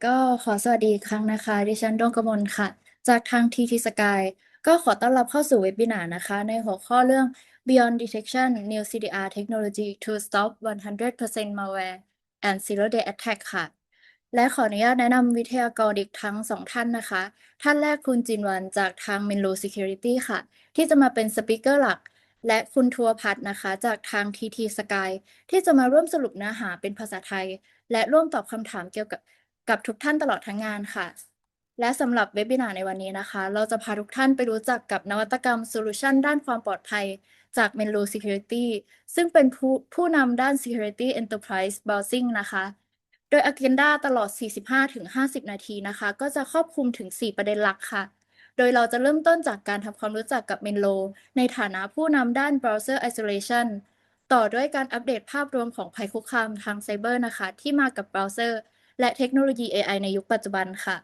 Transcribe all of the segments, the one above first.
ก็ขอสวัสดีอีกครั้งนะคะดิฉันดวงกมลค่ะจากทาง TT Sky ก็ขอต้อนรับเข้าสู่เว็บบินาร์นะคะในหัวข้อเรื่อง Beyond Detection New CDR Technology to Stop 100% Malware and Zero-Day Attacks ค่ะและขออนุญาตแนะนำวิทยากรอีกทั้งสองท่านนะคะท่านแรกคุณจินวันจากทาง Menlo Security ค่ะที่จะมาเป็นสปีกเกอร์หลักและคุณทัวพัฒน์นะคะจากทาง TT Sky ที่จะมาร่วมสรุปเนื้อหาเป็นภาษาไทยและร่วมตอบคำถามเกี่ยวกับทุกท่านตลอดทั้งงานค่ะและสำหรับเว็บบินาร์ในวันนี้นะคะเราจะพาทุกท่านไปรู้จักกับนวัตกรรมโซลูชันด้านความปลอดภัยจาก Menlo Security ซึ่งเป็นผู้นำด้าน Security Enterprise Browsing นะคะโดย Agenda ตลอด 45-50 นาทีนะคะก็จะครอบคลุมถึง 4 ประเด็นหลักค่ะโดยเราจะเริ่มต้นจากการทำความรู้จักกับ Menlo ในฐานะผู้นำด้าน Browser Isolation ต่อด้วยการอัปเดตภาพรวมของภัยคุกคามทางไซเบอร์นะคะที่มากับเบราว์เซอร์และเทคโนโลยี AI ในยุคปัจจุบันค่ะ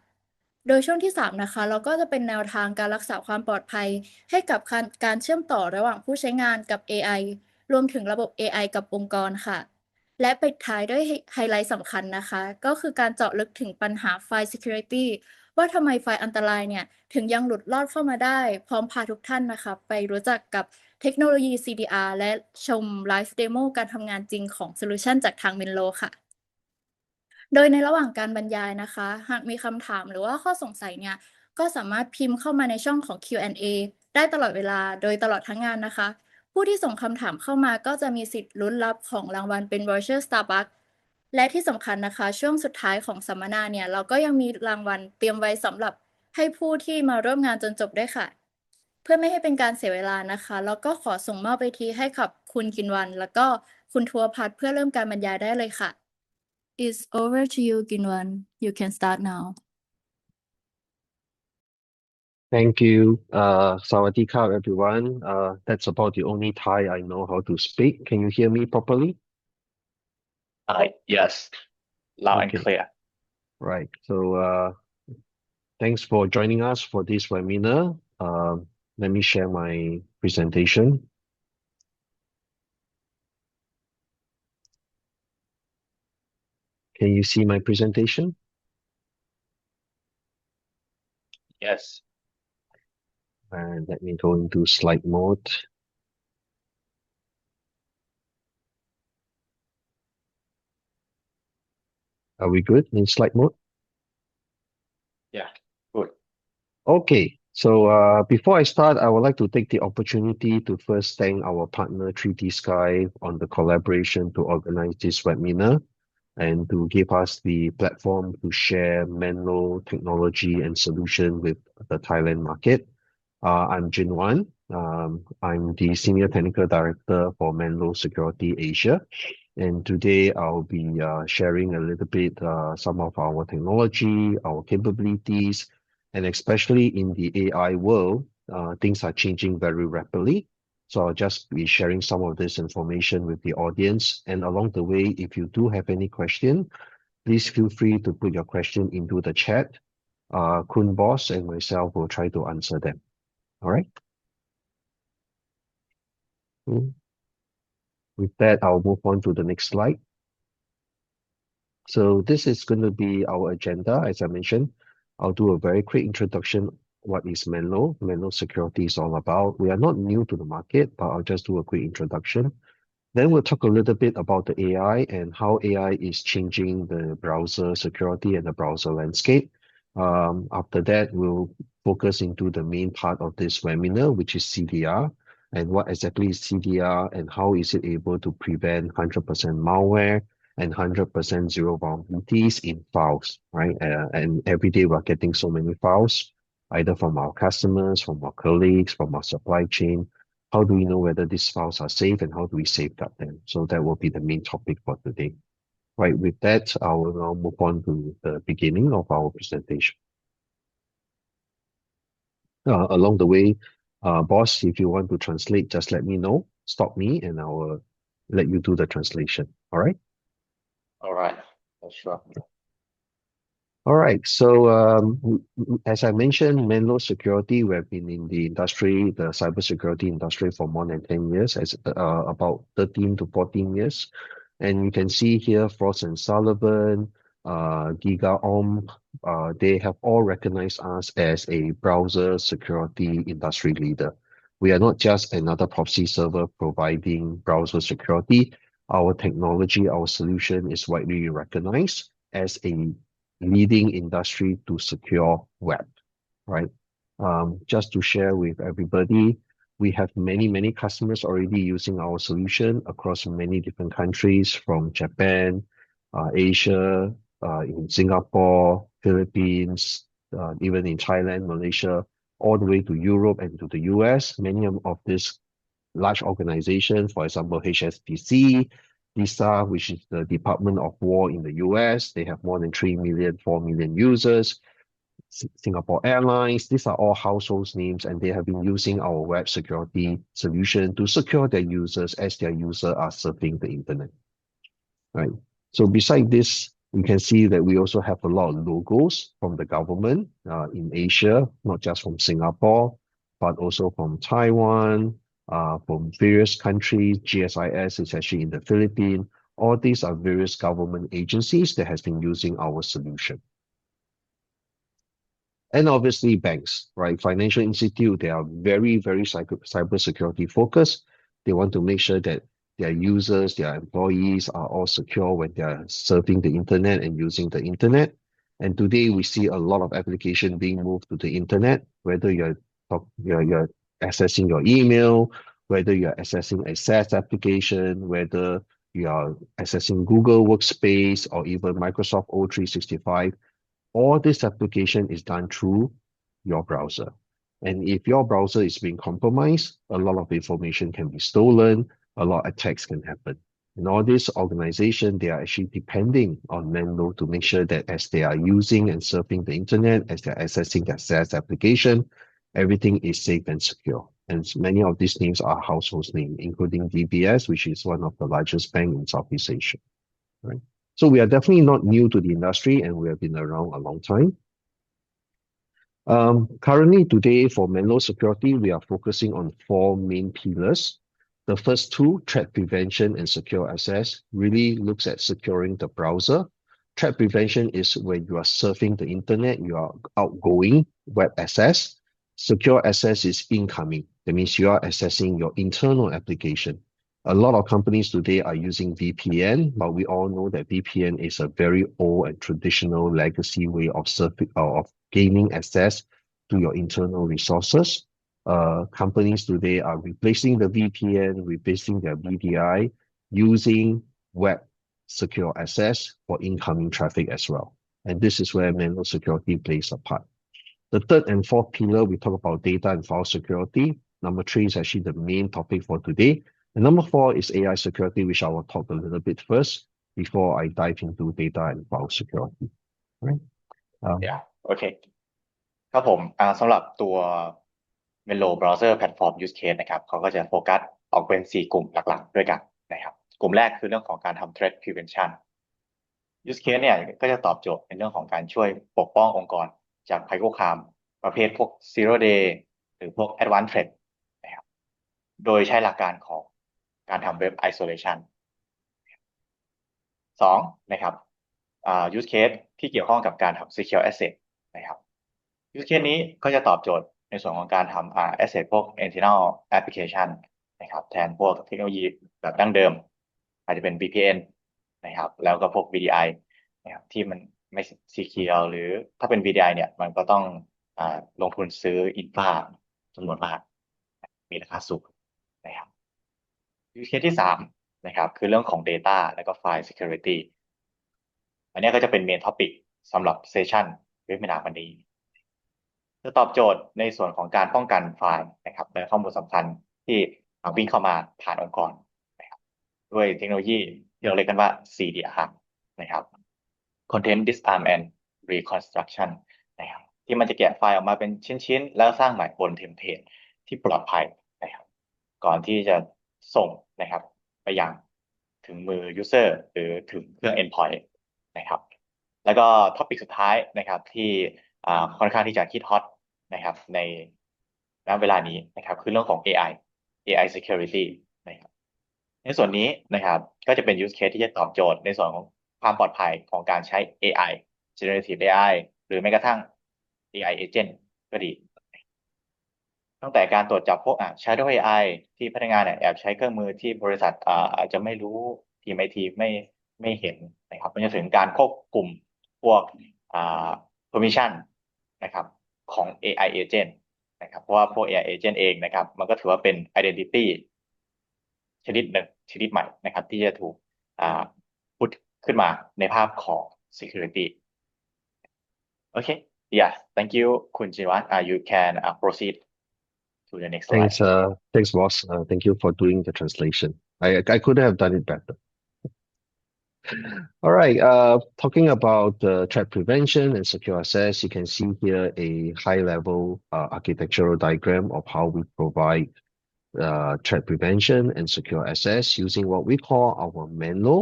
โดยช่วงที่3นะคะเราก็จะเป็นแนวทางการรักษาความปลอดภัยให้กับการเชื่อมต่อระหว่างผู้ใช้งานกับ AI รวมถึงระบบ AI กับองค์กรค่ะและปิดท้ายด้วยไฮไลท์สำคัญนะคะก็คือการเจาะลึกถึงปัญหาไฟล์ Security ว่าทำไมไฟล์อันตรายเนี่ยถึงยังหลุดรอดเข้ามาได้พร้อมพาทุกท่านนะคะไปรู้จักกับเทคโนโลยี CDR และชมไลฟ์เดโมการทำงานจริงของโซลูชันจากทาง Menlo ค่ะโดยในระหว่างการบรรยายนะคะหากมีคำถามหรือว่าข้อสงสัยเนี่ยก็สามารถพิมพ์เข้ามาในช่องของ Q&A ได้ตลอดเวลาโดยตลอดทั้งงานนะคะผู้ที่ส่งคำถามเข้ามาก็จะมีสิทธิ์ลุ้นรับของรางวัลเป็น voucher Starbucks และที่สำคัญนะคะช่วงสุดท้ายของสัมมนาเนี่ยเราก็ยังมีรางวัลเตรียมไว้สำหรับให้ผู้ที่มาร่วมงานจนจบด้วยค่ะเพื่อไม่ให้เป็นการเสียเวลานะคะแล้วก็ขอส่งมอบไปทีให้กับคุณกินวันแล้วก็คุณทัวพัฒน์เพื่อเริ่มการบรรยายได้เลยค่ะ It's over to you, Ginwan. You can start now. Thank you. Sawadee everyone. That's about the only Thai I know how to speak. Can you hear me properly? Yes, loud and Okay. clear. Right. So thanks for joining us for this webinar. Let me share my presentation. Can you see my presentation? Yes. And let me go into slide mode. Are we good in slide mode? Yeah, good. Okay, so before I start, I would like to take the opportunity to first thank our partner 3T Sky on the collaboration to organize this webinar and to give us the platform to share Menlo technology and solution with the Thailand market. I'm Jin Wan. I'm the Senior Technical Director for Menlo Security Asia. And today I'll be sharing a little bit some of our technology, our capabilities, and especially in the AI world, things are changing very rapidly. So I'll just be sharing some of this information with the audience. And along the way, if you do have any question, please feel free to put your question into the chat. Kun Boss and myself will try to answer them. All right. With that, I'll move on to the next slide. So this is going to be our agenda. As I mentioned, I'll do a very quick introduction. What is Menlo? Menlo Security is all about. We are not new to the market, but I'll just do a quick introduction. Then we'll talk a little bit about the AI and how AI is changing the browser security and the browser landscape. After that, we'll focus into the main part of this webinar, which is CDR, and what exactly is CDR and how is it able to prevent 100% malware and 100% zero vulnerabilities in files, right? And every day we're getting so many files, either from our customers, from our colleagues, from our supply chain. How do we know whether these files are safe and how do we safeguard them? So that will be the main topic for today. Right, with that, I will now move on to the beginning of our presentation. Along the way, boss, if you want to translate, just let me know, stop me, and I will let you do the translation. All right? All right. Sure. All right. So as I mentioned, Menlo Security, we have been in the industry, the cybersecurity industry for more than 10 years, as about 13 to 14 years. And you can see here, Frost & Sullivan, GigaOM, they have all recognized us as a browser security industry leader. We are not just another proxy server providing browser security. Our technology, our solution is widely recognized as a leading industry to secure web, right? Just to share with everybody, we have many customers already using our solution across many different countries from Japan, Asia, in Singapore, Philippines, even in Thailand, Malaysia, all the way to Europe and to the US. Many of these large organizations, for example, HSBC, DISA, which is the Department of War in the US, they have more than 3 million, 4 million users. Singapore Airlines, these are all household names, and they have been using our web security solution to secure their users as their users are surfing the internet, right? So beside this, we can see that we also have a lot of logos from the government in Asia, not just from Singapore, but also from Taiwan, from various countries. GSIS is actually in the Philippines. All these are various government agencies that has been using our solution. And obviously banks, right? Financial institute, they are very cyber security focused. They want to make sure that their users, their employees are all secure when they are surfing the internet and using the internet. And today we see a lot of application being moved to the internet, whether you're accessing your email, whether you're accessing a SaaS application, whether you are accessing Google Workspace or even Microsoft O365. All this application is done through your browser. And if your browser is being compromised, a lot of information can be stolen, a lot of attacks can happen. And all these organizations, they are actually depending on Menlo to make sure that as they are using and surfing the internet, as they're accessing their SaaS application, everything is safe and secure. And many of these names are household names, including DBS, which is one of the largest banks in Southeast Asia, right? So we are definitely not new to the industry, and we have been around a long time. Currently today for Menlo Security, we are focusing on 4 main pillars. The first two, threat prevention and secure access, really looks at securing the browser. Threat prevention is when you are surfing the internet, you are outgoing web access. Secure access is incoming. That means you are accessing your internal application. A lot of companies today are using VPN, but we all know that VPN is a very old and traditional legacy way of gaining access to your internal resources. Companies today are replacing the VPN, replacing their VDI, using web secure access for incoming traffic as well. And this is where Menlo Security plays a part. The third and fourth pillar, we talk about data and file security. Number 3 is actually the main topic for today. And number 4 is AI security, which I will talk a little bit first before I dive into data and file security. Right? Yeah, okay. ครับผมสำหรับตัว Menlo Browser Platform Use Case นะครับเขาก็จะโฟกัสออกเป็น 4 กลุ่มหลักๆด้วยกันนะครับกลุ่มแรกคือเรื่องของการทำ Threat Prevention Use Case เนี่ยก็จะตอบโจทย์ในเรื่องของการช่วยปกป้ององค์กรจากภัยคุกคามประเภทพวก Zero-Day หรือพวก Advanced Threat นะครับโดยใช้หลักการของการทำ Web Isolation 2นะครับuse case ที่เกี่ยวข้องกับการทำ secure asset นะครับ use case นี้ก็จะตอบโจทย์ในส่วนของการทำasset พวก internal application นะครับแทนพวกเทคโนโลยีแบบดั้งเดิมอาจจะเป็น VPN นะครับแล้วก็พวก VDI นะครับที่มันไม่ secure หรือถ้าเป็น VDI เนี่ยมันก็ต้องลงทุนซื้อ infra จำนวนมากมีราคาสูงนะครับ use case ที่3นะครับคือเรื่องของ data แล้วก็ file security อันนี้ก็จะเป็นเมนท็อปิกสำหรับเซสชันเว็บนาวันนี้จะตอบโจทย์ในส่วนของการป้องกันไฟล์นะครับและข้อมูลสำคัญที่วิ่งเข้ามาผ่านองค์กรนะครับด้วยเทคโนโลยีที่เราเรียกกันว่า CDR นะครับ Content Disarm and Reconstruction นะครับที่มันจะแกะไฟล์ออกมาเป็นชิ้นๆแล้วสร้างใหม่บนเทมเพลตที่ปลอดภัยนะครับก่อนที่จะส่งนะครับไปยังถึงมือ user หรือถึงเครื่อง endpoint นะครับแล้วก็ท็อปิกสุดท้ายนะครับที่ค่อนข้างที่จะคิดฮอตนะครับในณเวลานี้นะครับคือเรื่องของ AI security นะครับในส่วนนี้นะครับก็จะเป็น use case ที่จะตอบโจทย์ในส่วนของ ความปลอดภัยของการใช้ AI generative AI หรือแม้กระทั่ง AI agent ก็ดีตั้งแต่การตรวจจับพวกshadow AI ที่พนักงานเนี่ยแอบใช้เครื่องมือที่บริษัทอาจจะไม่รู้ทีมไอทีไม่เห็นนะครับจนถึงการควบคุมพวกpermission นะครับของ AI agent นะครับเพราะว่าพวก AI agent เองนะครับมันก็ถือว่าเป็น identity ชนิดหนึ่งชนิดใหม่นะครับที่จะถูกพุทขึ้นมาในภาพของ security โอเค yeah thank you คุณจิวัฒน์you can proceed to the next slide Thanks, boss. Thank you for doing the translation. I couldn't have done it better. All right. Talking about threat prevention and secure access, you can see here a high-level architectural diagram of how we provide threat prevention and secure access using what we call our Menlo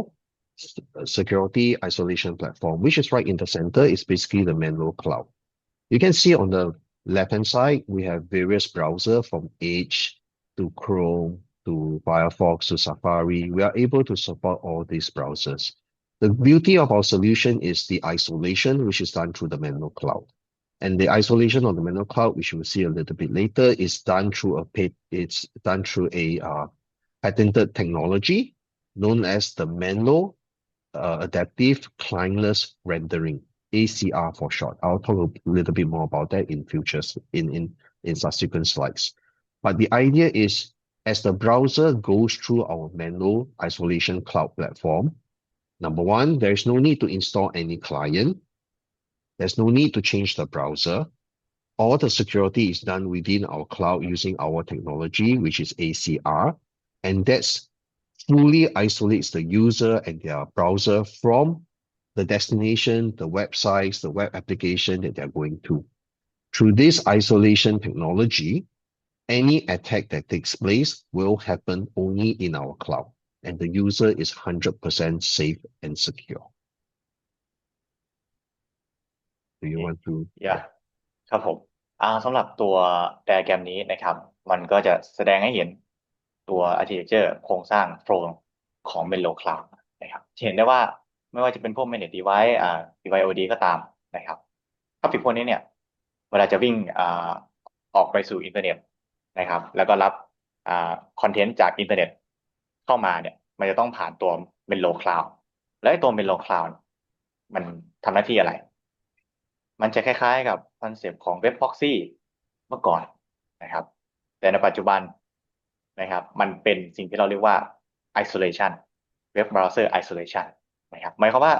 Security Isolation Platform, which is right in the center. It's basically the Menlo Cloud. You can see on the left-hand side, we have various browsers from Edge to Chrome to Firefox to Safari. We are able to support all these browsers. The beauty of our solution is the isolation, which is done through the Menlo Cloud. And the isolation on the Menlo Cloud, which we'll see a little bit later, is done through a patented technology known as the Menlo Adaptive Clientless Rendering, ACR for short. I'll talk a little bit more about that in futures in subsequent slides. But the idea is, as the browser goes through our Menlo Isolation Cloud platform, number one, there's no need to install any client. There's no need to change the browser. All the security is done within our cloud using our technology, which is ACR, and that's fully isolates the user and their browser from the destination, the websites, the web application that they're going to. Through this isolation technology, any attack that takes place will happen only in our cloud, and the user is 100% safe and secure. Do you want to? yeah ครับผมสำหรับตัวไดอะแกรมนี้นะครับมันก็จะแสดงให้เห็นตัว architecture โครงสร้างโฟลว์ของ Menlo Cloud นะครับเห็นได้ว่าไม่ว่าจะเป็นพวก managed device BYOD ก็ตามนะครับถ้าปิดพวกนี้เนี่ยเวลาจะวิ่งออกไปสู่อินเทอร์เน็ตนะครับแล้วก็รับคอนเทนต์จากอินเทอร์เน็ตเข้ามาเนี่ยมันจะต้องผ่านตัว Menlo Cloud และตัว Menlo Cloud มันทำหน้าที่อะไรมันจะคล้ายๆกับคอนเซปต์ของเว็บ proxy เมื่อก่อนนะครับแต่ในปัจจุบันนะครับมันเป็นสิ่งที่เราเรียกว่า isolation web browser isolation นะครับหมายความว่า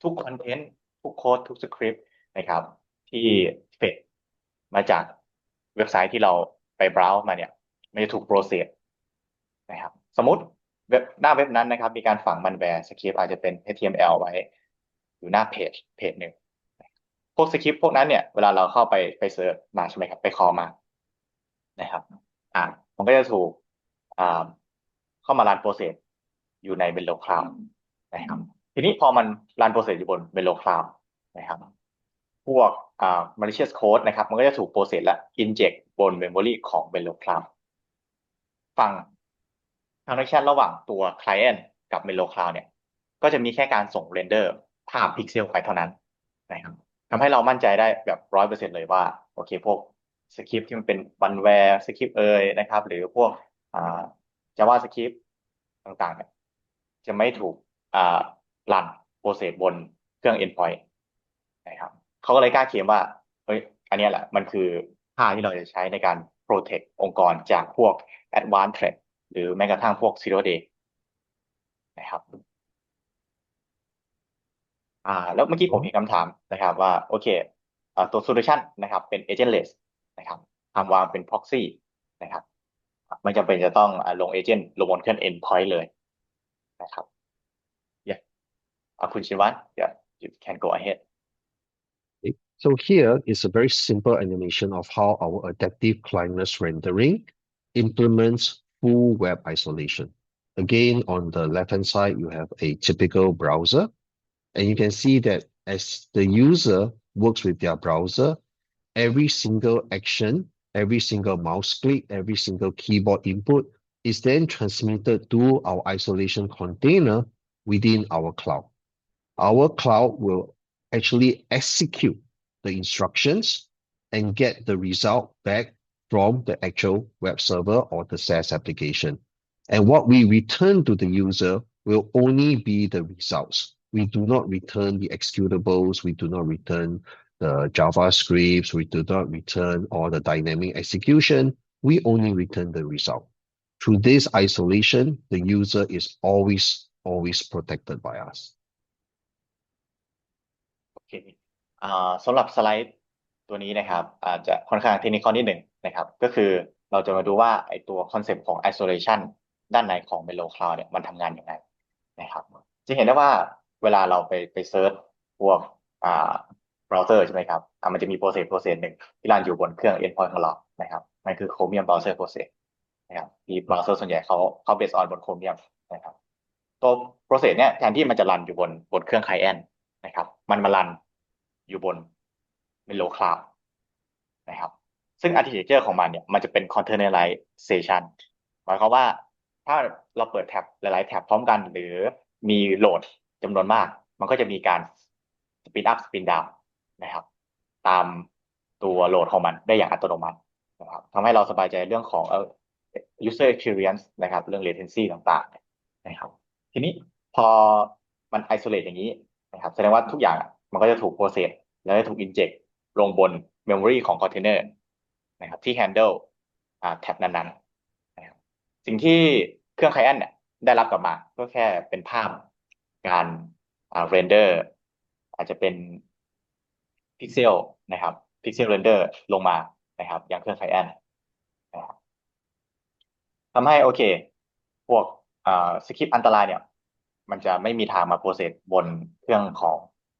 ทุกคอนเทนต์ทุกโค้ดทุกสคริปต์นะครับที่เฟดมาจากเว็บไซต์ที่เราไป browse มาเนี่ยมันจะถูก process นะครับสมมุติหน้าเว็บนั้นนะครับมีการฝัง malware สคริปต์อาจจะเป็น HTML ไว้อยู่หน้าเพจหนึ่งพวกสคริปต์พวกนั้นเนี่ยเวลาเราเข้าไปเซิร์ชมาใช่ไหมครับไปคอมานะครับมันก็จะถูกเข้ามารันโปรเซสอยู่ใน Menlo Cloud นะครับทีนี้พอมันรันโปรเซสอยู่บน Menlo Cloud นะครับพวกmalicious code นะครับมันก็จะถูกโปรเซสและ inject บน memory ของ Menlo Cloud ฟัง transaction ระหว่างตัว client กับ Menlo Cloud เนี่ยก็จะมีแค่การส่ง render ภาพพิกเซลไปเท่านั้นนะครับทำให้เรามั่นใจได้แบบ 100% เลยว่าโอเคพวกสคริปต์ที่มันเป็นวันแวร์สคริปต์นะครับหรือพวกJava สคริปต์ต่างๆเนี่ยจะไม่ถูกรันโปรเซสบนเครื่อง endpoint นะครับเขาก็เลยกล้าเคลมว่าอันนี้แหละมันคือค่าที่เราจะใช้ในการ protect องค์กรจากพวก advanced threat หรือแม้กระทั่งพวก ZeroDay นะครับแล้วเมื่อกี้ผมมีคำถามนะครับว่าโอเคตัว solution นะครับเป็น agentless นะครับทำวางเป็น proxy นะครับไม่จำเป็นจะต้องลง agent ลงบนเครื่อง endpoint เลยนะครับคุณชินวัตร you can go ahead. So here is a very simple animation of how our adaptive clientless rendering implements full web isolation. Again, on the left-hand side, you have a typical browser. And you can see that as the user works with their browser, every single action, every single mouse click, every single keyboard input is then transmitted to our isolation container within our cloud. Our cloud will actually execute the instructions and get the result back from the actual web server or the SaaS application. And what we return to the user will only be the results. We do not return the executables. We do not return the JavaScripts. We do not return all the dynamic execution. We only return the result. Through this isolation, the user is always protected by us. โอเคสำหรับสไลด์ตัวนี้นะครับอาจจะค่อนข้างเทคนิคนิดหนึ่งนะครับก็คือเราจะมาดูว่าไอตัวคอนเซปต์ของ isolation ด้านในของ Menlo Cloud เนี่ยมันทำงานยังไงนะครับจะเห็นได้ว่าเวลาเราไปเซิร์ชพวกเบราว์เซอร์ใช่ไหมครับมันจะมีโปรเซสหนึ่งที่รันอยู่บนเครื่อง endpoint ของเรานะครับมันคือ Chromium Browser Process นะครับที่เบราว์เซอร์ส่วนใหญ่เขา based on บน Chromium นะครับตัวโปรเซสเนี่ยแทนที่มันจะรันอยู่บนเครื่องไคลเอนต์นะครับมันมารันอยู่บน Menlo Cloud นะครับซึ่ง architecture ของมันเนี่ยมันจะเป็น containerization หมายความว่าถ้าเราเปิดแท็บหลายๆแท็บพร้อมกันหรือมีโหลดจำนวนมากมันก็จะมีการ speed up speed down นะครับตามตัวโหลดของมันได้อย่างอัตโนมัตินะครับทำให้เราสบายใจเรื่องของuser experience นะครับเรื่อง latency ต่างๆนะครับทีนี้พอมัน isolate อย่างนี้นะครับแสดงว่าทุกอย่างมันก็จะถูก process แล้วจะถูก inject ลงบน memory ของ container นะครับที่ handle แท็บนั้นๆนะครับสิ่งที่เครื่อง client เนี่ยได้รับกลับมาก็แค่เป็นภาพการrender อาจจะเป็น pixel นะครับ pixel render ลงมานะครับอย่างเครื่อง client นะครับทำให้โอเคพวกสคริปต์อันตรายเนี่ยมันจะไม่มีทางมาโปรเซสบนเครื่องของ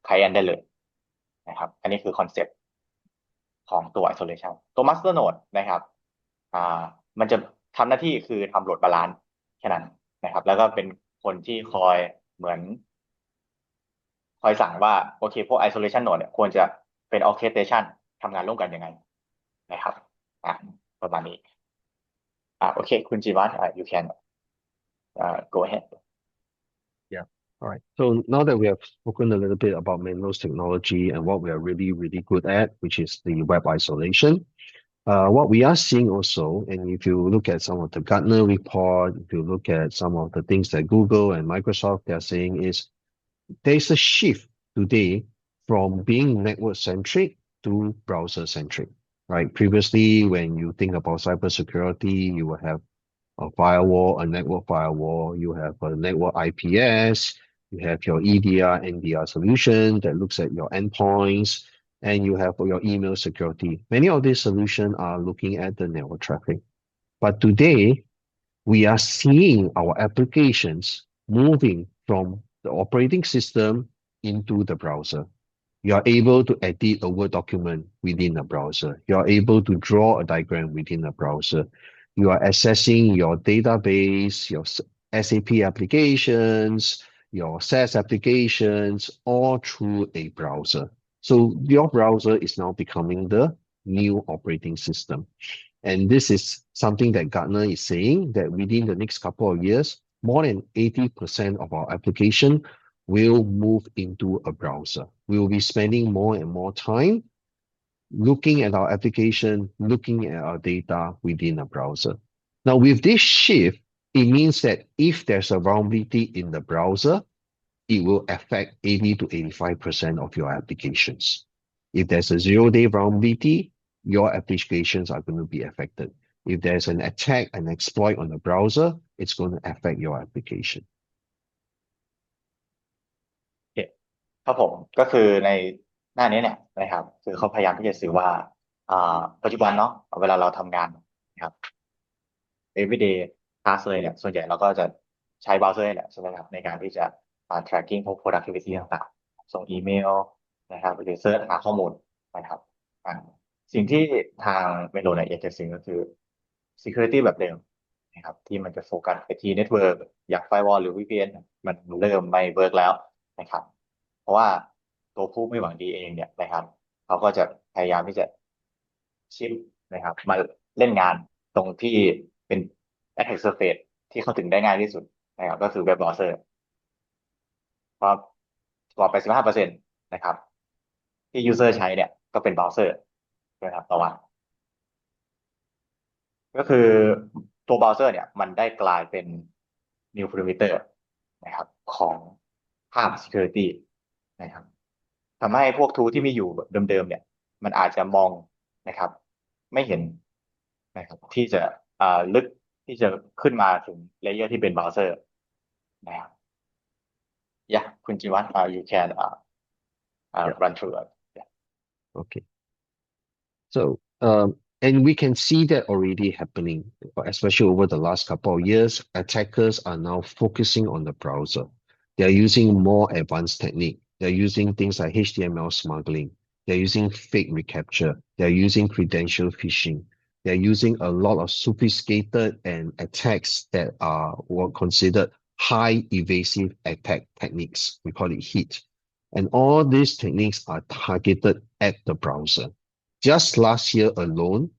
client ได้เลยนะครับอันนี้คือคอนเซ็ปต์ของตัว isolation ตัว master node นะครับมันจะทำหน้าที่คือทำโหลดบาลานซ์แค่นั้นนะครับแล้วก็เป็นคนที่คอยเหมือนคอยสั่งว่าโอเคพวก isolation node เนี่ยควรจะเป็น orchestration ทำงานร่วมกันยังไงนะครับประมาณนี้โอเคคุณจีวัฒน์you can go ahead. Yeah. All right. So now that we have spoken a little bit about Menlo's technology and what we are really, really good at, which is the web isolation, what we are seeing also, and if you look at some of the Gartner report, if you look at some of the things that Google and Microsoft they are saying is there's a shift today from being network centric to browser centric, right? Previously, when you think about cybersecurity, you will have a firewall, a network firewall, you have a network IPS, you have your EDR, NDR solution that looks at your endpoints, and you have your email security. Many of these solutions are looking at the network traffic. But today, we are seeing our applications moving from the operating system into the browser. You are able to edit a Word document within a browser. You are able to draw a diagram within a browser. You are accessing your database, your SAP applications, your SaaS applications, all through a browser. So your browser is now becoming the new operating system. And this is something that Gartner is saying that within the next couple of years, more than 80% of our application will move into a browser. We will be spending more and more time looking at our application, looking at our data within a browser. Now, with this shift, it means that if there's a vulnerability in the browser, it will affect 80 to 85% of your applications. If there's a zero-day vulnerability, your applications are going to be affected. If there's an attack, an exploit on the browser, it's going to affect your application. ครับผมก็คือในหน้านี้เนี่ยนะครับคือเขาพยายามที่จะสื่อว่าปัจจุบันเนาะเวลาเราทำงานนะครับ everyday task เลยเนี่ยส่วนใหญ่เราก็จะใช้เบราว์เซอร์นี่แหละใช่ไหมครับในการที่จะtracking พวก productivity ต่างๆส่งอีเมลนะครับหรือเสิร์ชหาข้อมูลนะครับสิ่งที่ทางเมโลเนี่ยอยากจะสื่อก็คือ security แบบเดิมนะครับที่มันจะโฟกัสไปที่ network อย่าง firewall หรือ VPN มันเริ่มไม่เวิร์กแล้วนะครับเพราะว่าตัวผู้ไม่หวังดีเองเนี่ยนะครับเขาก็จะพยายามที่จะชิปนะครับมาเล่นงานตรงที่เป็น attack surface ที่เข้าถึงได้ง่ายที่สุดนะครับก็คือเว็บเบราว์เซอร์เพราะ กว่าไป15%นะครับที่ user ใช้เนี่ยก็เป็นเบราว์เซอร์นะครับต่อวันก็คือตัวเบราว์เซอร์เนี่ยมันได้กลายเป็น new perimeter นะครับของภาพ security นะครับทำให้พวก tool ที่มีอยู่เดิมๆเนี่ยมันอาจจะมองนะครับไม่เห็นนะครับที่จะลึกที่จะขึ้นมาถึงเลเยอร์ที่เป็นเบราว์เซอร์นะครับคุณจิวัฒน์you can Yeah. run through it. Yeah. Okay. So, and we can see that already happening, especially over the last couple of years. Attackers are now focusing on the browser. They're using more advanced technique. They're using things like HTML smuggling. They're using fake recapture. They're using credential phishing. They're using a lot of sophisticated and attacks that are considered high evasive attack techniques. We call it HEAT. And all these techniques are targeted at the browser. Just last year alone,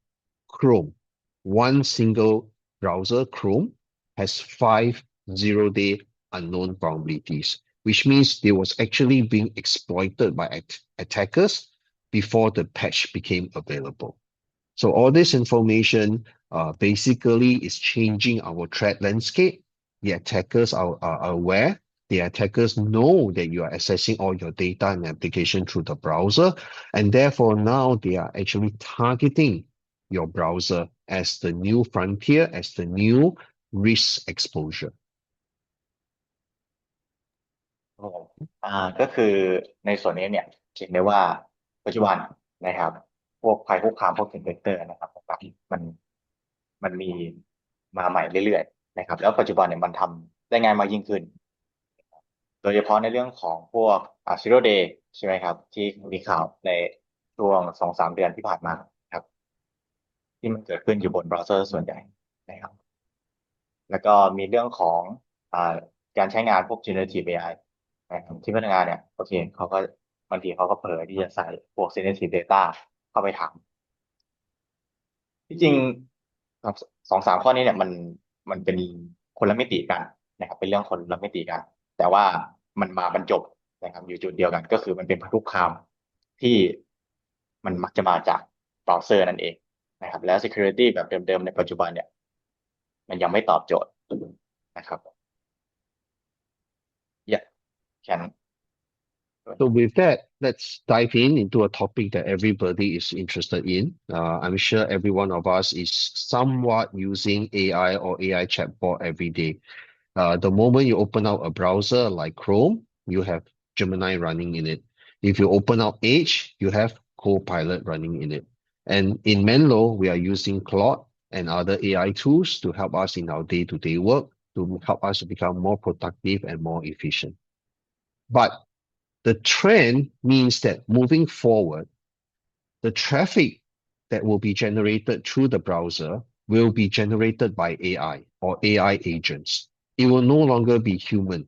Chrome, one single browser, Chrome, has 5 zero-day unknown vulnerabilities, which means they was actually being exploited by attackers before the patch became available. So all this information basically is changing our threat landscape. The attackers are aware. The attackers know that you are accessing all your data and application through the browser, and therefore now they are actually targeting your browser as the new frontier, as the new risk exposure. ครับผมก็คือในส่วนนี้เนี่ยเห็นได้ว่าปัจจุบันนะครับพวกภัยคุกคามพวกเวกเตอร์นะครับต่างๆมันมีมาใหม่เรื่อยๆนะครับแล้วปัจจุบันเนี่ยมันทำได้ง่ายมากยิ่งขึ้น โดยเฉพาะในเรื่องของพวกZeroDay ใช่ไหมครับที่มีข่าวในช่วง2-3 เดือนที่ผ่านมาครับที่มันเกิดขึ้นอยู่บนเบราว์เซอร์ส่วนใหญ่นะครับแล้วก็มีเรื่องของอ่าการใช้งานพวก generative AI นะครับที่พนักงานเนี่ยโอเคเขาก็บางทีเขาก็เผลอที่จะใส่พวก sensitive data เข้าไปถามที่จริงครับ2-3 ข้อนี้เนี่ยมันเป็นคนละมิติกันนะครับเป็นเรื่องคนละมิติกันแต่ว่ามันมาบรรจบนะครับอยู่จุดเดียวกันก็คือมันเป็นพันธุกรรมที่มันมักจะมาจากเบราว์เซอร์นั่นเองนะครับแล้ว security แบบเดิมๆในปัจจุบันเนี่ยมันยังไม่ตอบโจทย์นะครับ yeah can So with that, let's dive into a topic that everybody is interested in. I'm sure every one of us is somewhat using AI or AI chatbot every day. The moment you open out a browser like Chrome, you have Gemini running in it. If you open out Edge, you have Copilot running in it. And in Menlo, we are using Claude and other AI tools to help us in our day-to-day work, to help us to become more productive and more efficient. But the trend means that moving forward, the traffic that will be generated through the browser will be generated by AI or AI agents. It will no longer be human,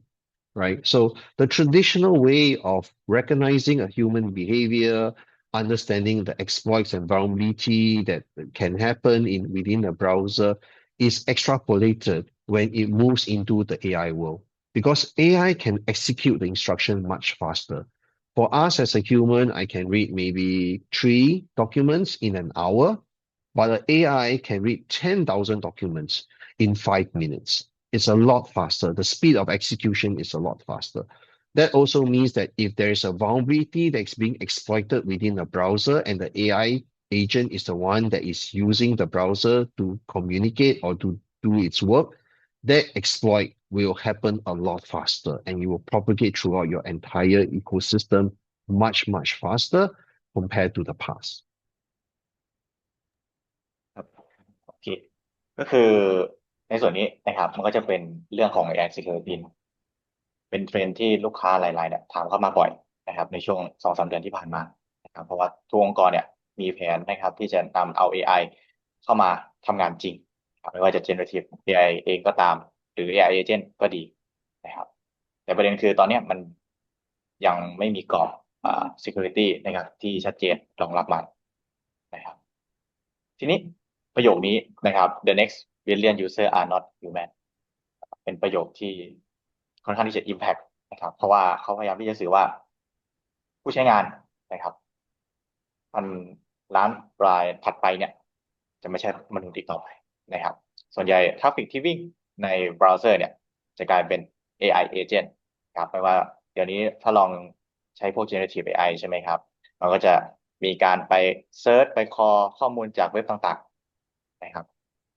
right? So the traditional way of recognizing a human behavior, understanding the exploits and vulnerability that can happen within a browser is extrapolated when it moves into the AI world. Because AI can execute the instruction much faster. For us as a human, I can read maybe 3 documents in an hour, but the AI can read 10,000 documents in 5 minutes. It's a lot faster. The speed of execution is a lot faster. That also means that if there is a vulnerability that's being exploited within a browser and the AI agent is the one that is using the browser to communicate or to do its work, that exploit will happen a lot faster and it will propagate throughout your entire ecosystem much, much faster compared to the past. ครับโอเคก็คือในส่วนนี้นะครับมันก็จะเป็นเรื่องของ AI security เป็นเทรนด์ที่ลูกค้าหลายๆเนี่ยถามเข้ามาบ่อยนะครับในช่วง2-3 เดือนที่ผ่านมานะครับเพราะว่าทุกองค์กรเนี่ยมีแผนนะครับที่จะนำเอา AI เข้ามาทำงานจริงครับไม่ว่าจะ generative AI เองก็ตามหรือ AI agent ก็ดีนะครับแต่ประเด็นคือตอนเนี้ยมันยังไม่มีกรอบsecurity นะครับที่ชัดเจนรองรับมันนะครับทีนี้ประโยคนี้นะครับ the next billion user are not human เป็นประโยคที่ค่อนข้างที่จะ impact นะครับเพราะว่าเขาพยายามที่จะสื่อว่าผู้ใช้งานนะครับล้านรายถัดไปเนี่ยจะไม่ใช่มนุษย์อีกต่อไปนะครับส่วนใหญ่ทราฟฟิกที่วิ่งในเบราว์เซอร์เนี่ยจะกลายเป็น AI agent ครับไม่ว่าเดี๋ยวนี้ถ้าลองใช้พวก generative AI ใช่ไหมครับมันก็จะมีการไปเซิร์ชไปคอข้อมูลจากเว็บต่างๆนะครับ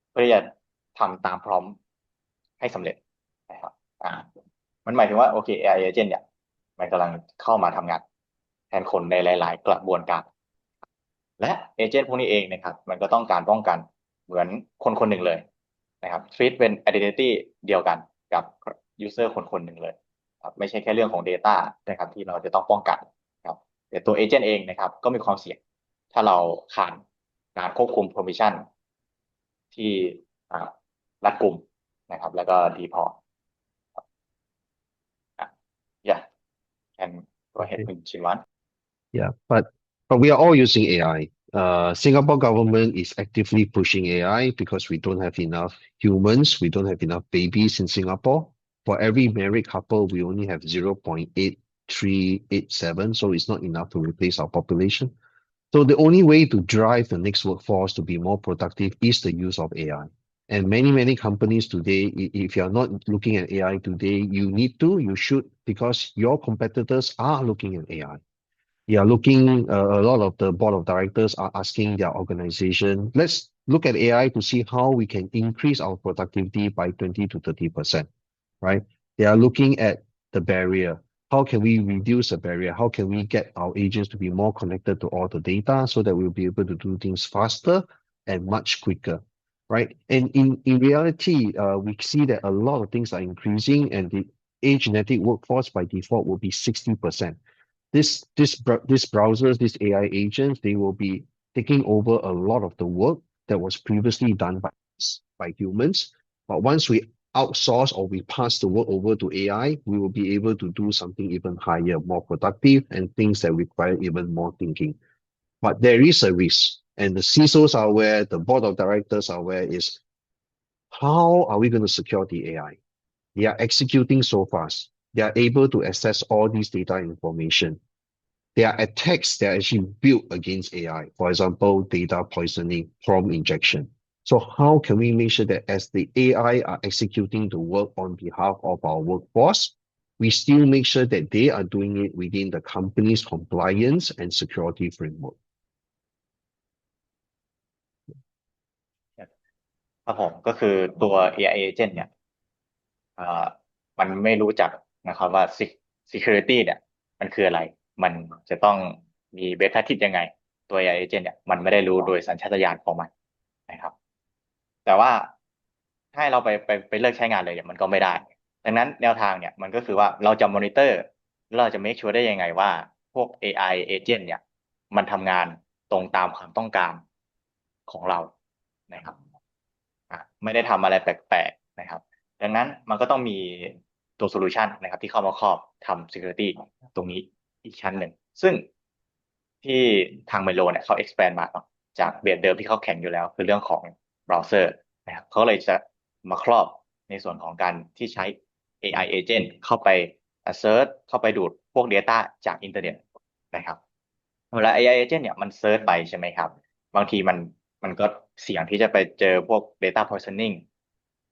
เพื่อที่จะทำตามพร้อมให้สำเร็จนะครับมันหมายถึงว่าโอเค AI agent เนี่ยมันกำลังเข้ามาทำงานแทนคนในหลายๆ กระบวนการ และเอเจนต์พวกนี้เองนะครับมันก็ต้องการป้องกันเหมือนคนคนหนึ่งเลยนะครับ treat เป็น identity เดียวกันกับ user คนคนหนึ่งเลยครับไม่ใช่แค่เรื่องของ data นะครับที่เราจะต้องป้องกันครับแต่ตัวเอเจนต์เองนะครับก็มีความเสี่ยงถ้าเราขาดการควบคุม permission ที่รัดกุมนะครับแล้วก็ดีพอyeah can go ahead คุณชินวัตร Yeah, but we are all using AI. Singapore government is actively pushing AI because we don't have enough humans, we don't have enough babies in Singapore. For every married couple, we only have 0.8387, so it's not enough to replace our population. So the only way to drive the next workforce to be more productive is the use of AI. And many companies today, if you're not looking at AI today, you should, because your competitors are looking at AI. Yeah, a lot of the board of directors are asking their organization, let's look at AI to see how we can increase our productivity by 20 to 30%, right? They are looking at the barrier. How can we reduce the barrier? How can we get our agents to be more connected to all the data so that we'll be able to do things faster and much quicker, right? And in reality, we see that a lot of things are increasing and the agentic workforce by default will be 60%. These browsers, these AI agents, they will be taking over a lot of the work that was previously done by humans. But once we outsource or we pass the work over to AI, we will be able to do something even higher, more productive, and things that require even more thinking. But there is a risk, and the CISOs are aware, the board of directors are aware, is how are we going to secure the AI? They are executing so fast. They are able to access all these data information. There are attacks that are actually built against AI. For example, data poisoning, prompt injection. So how can we make sure that as the AI are executing the work on behalf of our workforce, we still make sure that they are doing it within the company's compliance and security framework? ครับผมก็คือตัว AI agent เนี่ยมันไม่รู้จักนะครับว่า security เนี่ยมันคืออะไรมันจะต้องมีเบสทิศยังไงตัว AI agent เนี่ยมันไม่ได้รู้โดยสัญชาตญาณของมันนะครับแต่ว่าให้เราไปเลิกใช้งานเลยเนี่ยมันก็ไม่ได้ดังนั้นแนวทางเนี่ยมันก็คือว่าเราจะมอนิเตอร์เราจะ make sure ได้ยังไงว่าพวก AI agent เนี่ยมันทำงานตรงตามความต้องการของเรานะครับไม่ได้ทำอะไรแปลกๆนะครับดังนั้นมันก็ต้องมีตัวโซลูชันนะครับที่เข้ามาครอบทำ security ตรงนี้อีกชั้นหนึ่งซึ่งที่ทางไมโลเนี่ยเขา expand มาเนาะจากเบสเดิมที่เขาแข่งอยู่แล้วคือเรื่องของเบราว์เซอร์นะครับเขาเลยจะมาครอบในส่วนของการที่ใช้ AI agent เข้าไป search เข้าไปดูดพวก data จากอินเทอร์เน็ตนะครับเวลา AI agent เนี่ยมันเซิร์ชไปใช่ไหมครับบางทีมันก็เสี่ยงที่จะไปเจอพวก data poisoning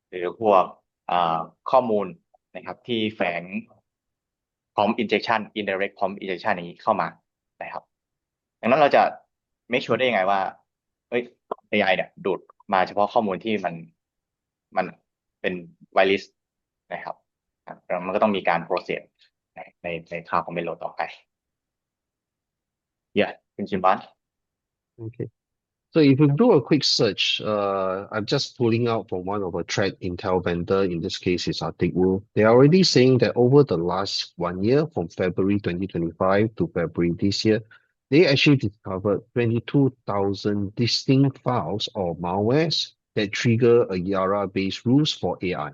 หรือพวกข้อมูลนะครับที่แฝง prompt injection indirect prompt injection นี้เข้ามานะครับดังนั้นเราจะ make sure ได้ยังไงว่าAI เนี่ยดูดมาเฉพาะข้อมูลที่มันเป็น whitelist นะครับแล้วมันก็ต้องมีการ process ในคราวของเมโลต่อไปคุณชิมบัน Okay. So if you do a quick search, I'm just pulling out from one of a threat intel vendor, in this case is Arcticwool. They are already saying that over the last 1 year, from February 2025 to February this year, they actually discovered 22,000 distinct files or malwares that trigger a YARA-based rules for AI,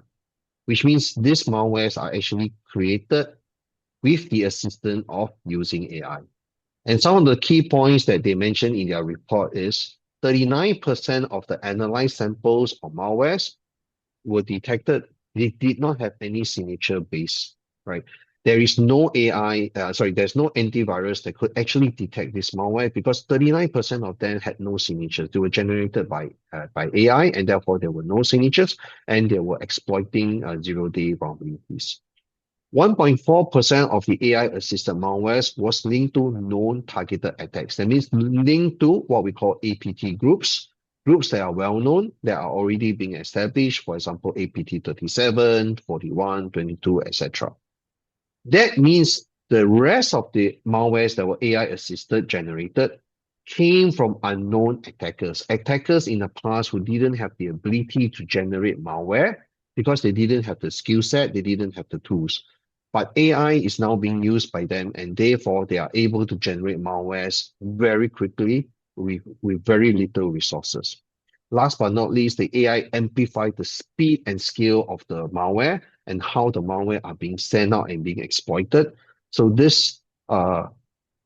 which means these malwares are actually created with the assistance of using AI. And some of the key points that they mentioned in their report is 39% of the analyzed samples of malwares were detected. They did not have any signature base, right? there is no there's no antivirus that could actually detect this malware because 39% of them had no signatures. They were generated by AI, and therefore there were no signatures, and they were exploiting zero-day vulnerabilities. 1.4% of the AI-assisted malwares was linked to known targeted attacks. That means linked to what we call APT groups that are well known, that are already being established, for example, APT 37, 41, 22, etc. That means the rest of the malwares that were AI-assisted generated came from unknown attackers. Attackers in the past who didn't have the ability to generate malware because they didn't have the skill set, they didn't have the tools. But AI is now being used by them, and therefore they are able to generate malwares very quickly with very little resources. Last but not least, the AI amplified the speed and scale of the malware and how the malware are being sent out and being exploited. So this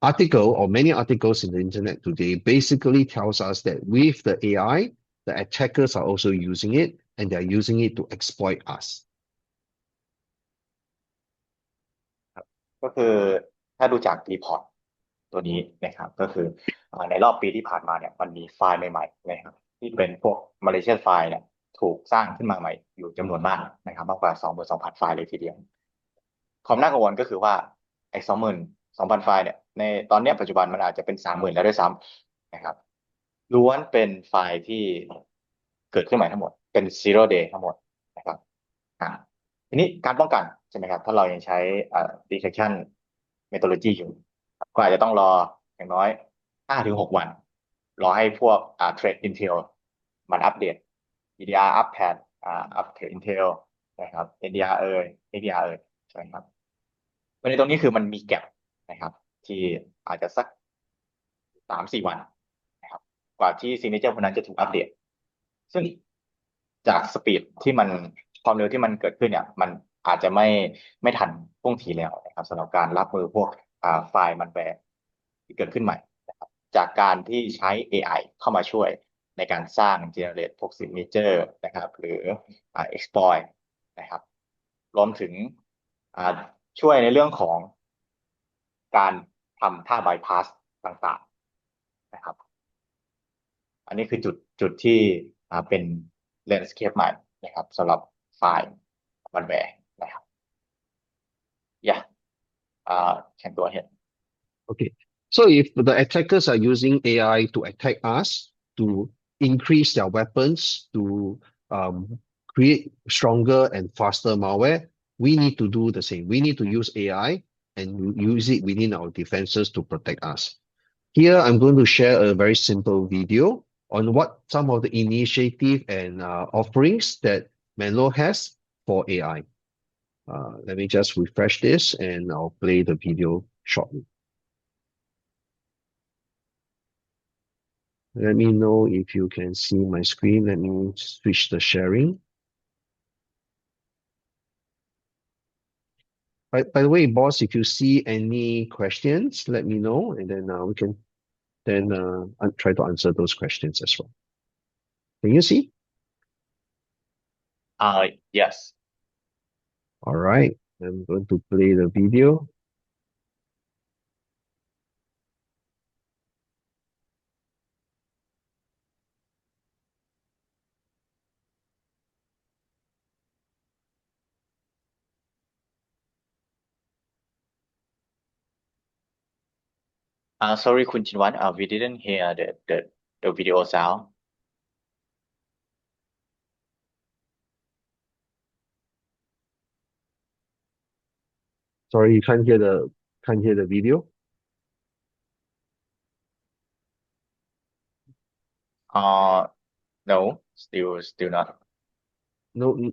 article or many articles in the internet today basically tells us that with the AI, the attackers are also using it, and they're using it to exploit us. ก็คือถ้าดูจากรีพอร์ตตัวนี้นะครับก็คือในรอบปีที่ผ่านมาเนี่ยมันมีไฟล์ใหม่ๆนะครับที่เป็นพวก malicious ไฟล์เนี่ยถูกสร้างขึ้นมาใหม่อยู่จำนวนมากนะครับมากกว่า 22,000 ไฟล์เลยทีเดียวความน่ากังวลก็คือว่าไอ้ 22,000 ไฟล์เนี่ยในตอนนี้ปัจจุบันมันอาจจะเป็น 30,000 แล้วด้วยซ้ำนะครับล้วนเป็นไฟล์ที่เกิดขึ้นใหม่ทั้งหมดเป็น zero-day ทั้งหมดนะครับทีนี้การป้องกันใช่ไหมครับถ้าเรายังใช้detection methodology อยู่ก็อาจจะต้องรออย่างน้อย 5-6 วันรอให้พวกthreat intel มันอัปเดต CDR อัปแพทอัป threat intel นะครับ NDR APR ใช่ไหมครับวันนี้ตรงนี้คือมันมีแก็ปนะครับที่อาจจะสัก 3-4 วันนะครับกว่าที่ signature พวกนั้นจะถูกอัปเดตซึ่งจากสปีดที่มันความเร็วที่มันเกิดขึ้นเนี่ยมันอาจจะไม่ทันท่วงทีแล้วนะครับสำหรับการรับมือพวกไฟล์มันแวร์ที่เกิดขึ้นใหม่นะครับจากการที่ใช้ AI เข้ามาช่วยในการสร้าง generate พวก signature นะครับหรือ exploit นะครับรวมถึงช่วยในเรื่องของการทำท่า bypass ต่างๆนะครับอันนี้คือจุดที่เป็น landscape ใหม่นะครับสำหรับไฟล์มันแวร์นะครับ yeah can go ahead. Okay, so if the attackers are using AI to attack us, to increase their weapons, to create stronger and faster malware, we need to do the same. We need to use AI and use it within our defenses to protect us. Here, I'm going to share a very simple video on what some of the initiative and offerings that Menlo has for AI. Let me just refresh this and I'll play the video shortly. Let me know if you can see my screen. Let me switch the sharing. By the way, boss, if you see any questions, let me know, and then we can then try to answer those questions as well. Can you see? Yes. All right, I'm going to play the video. Sorry, Kun Chinwan, we didn't hear the video sound. Sorry, you can't hear the video. No, still not. No,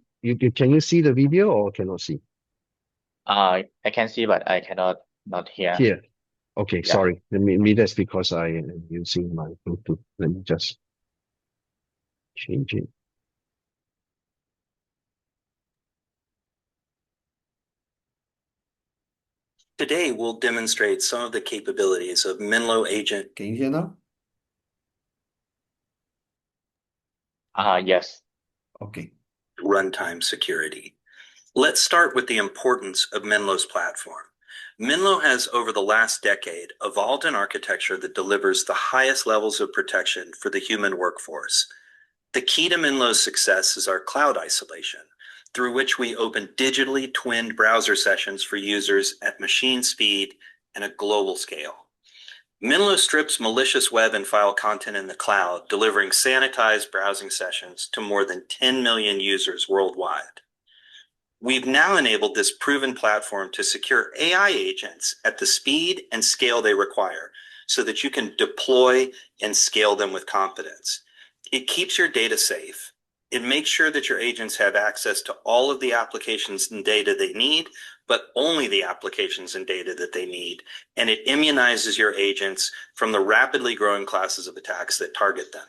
can you see the video or cannot see? I can see, but I cannot not hear. Here. Okay, Yeah. sorry. Maybe that's because I am using my Bluetooth. Let me just change it. Today, we'll demonstrate some of the capabilities of Menlo Agent. Can you hear now? Yes. Okay. Runtime security. Let's start with the importance of Menlo's platform. Menlo has, over the last decade, evolved an architecture that delivers the highest levels of protection for the human workforce. The key to Menlo's success is our cloud isolation, through which we open digitally twinned browser sessions for users at machine speed and a global scale. Menlo strips malicious web and file content in the cloud, delivering sanitized browsing sessions to more than 10 million users worldwide. We've now enabled this proven platform to secure AI agents at the speed and scale they require so that you can deploy and scale them with confidence. It keeps your data safe. It makes sure that your agents have access to all of the applications and data they need, but only the applications and data that they need. And it immunizes your agents from the rapidly growing classes of attacks that target them.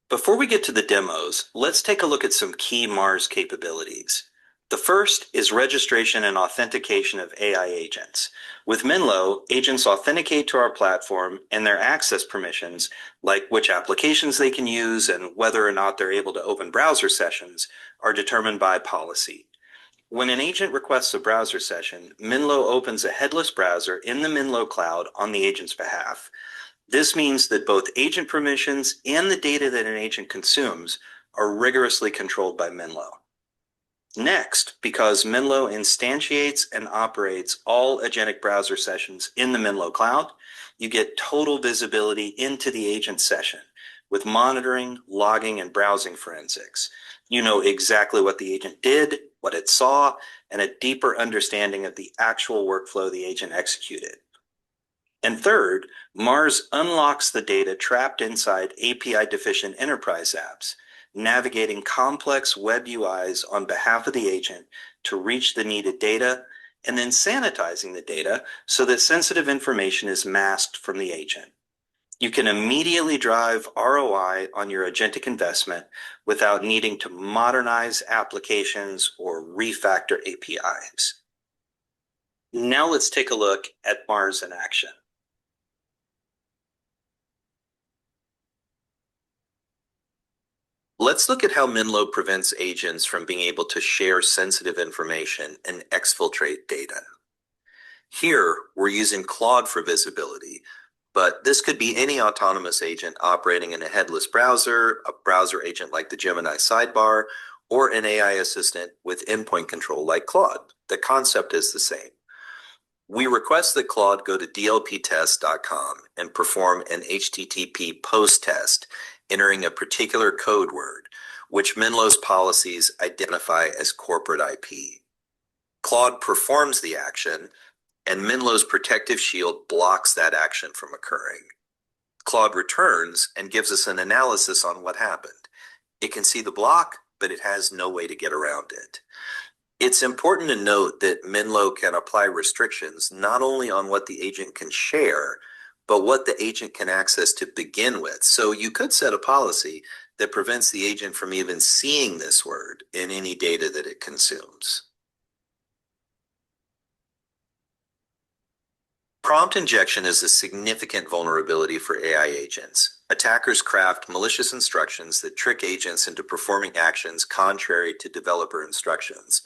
Before we get to the demos, let's take a look at some key Mars capabilities. The first is registration and authentication of AI agents. With Menlo, agents authenticate to our platform and their access permissions, like which applications they can use and whether or not they're able to open browser sessions, are determined by policy. When an agent requests a browser session, Menlo opens a headless browser in the Menlo cloud on the agent's behalf. This means that both agent permissions and the data that an agent consumes are rigorously controlled by Menlo. Next, because Menlo instantiates and operates all agentic browser sessions in the Menlo cloud, you get total visibility into the agent session with monitoring, logging, and browsing forensics. You know exactly what the agent did, what it saw, and a deeper understanding of the actual workflow the agent executed. And third, Mars unlocks the data trapped inside API-deficient enterprise apps, navigating complex web UIs on behalf of the agent to reach the needed data, and then sanitizing the data so that sensitive information is masked from the agent. You can immediately drive ROI on your agentic investment without needing to modernize applications or refactor APIs. Now let's take a look at Mars in action. Let's look at how Menlo prevents agents from being able to share sensitive information and exfiltrate data. Here, we're using Claude for visibility, but this could be any autonomous agent operating in a headless browser, a browser agent like the Gemini sidebar, or an AI assistant with endpoint control like Claude. The concept is the same. We request that Claude go to dlptest.com and perform an HTTP post test, entering a particular code word, which Menlo's policies identify as corporate IP. Claude performs the action, and Menlo's protective shield blocks that action from occurring. Claude returns and gives us an analysis on what happened. It can see the block, but it has no way to get around it. It's important to note that Menlo can apply restrictions not only on what the agent can share, but what the agent can access to begin with. So you could set a policy that prevents the agent from even seeing this word in any data that it consumes. Prompt injection is a significant vulnerability for AI agents. Attackers craft malicious instructions that trick agents into performing actions contrary to developer instructions.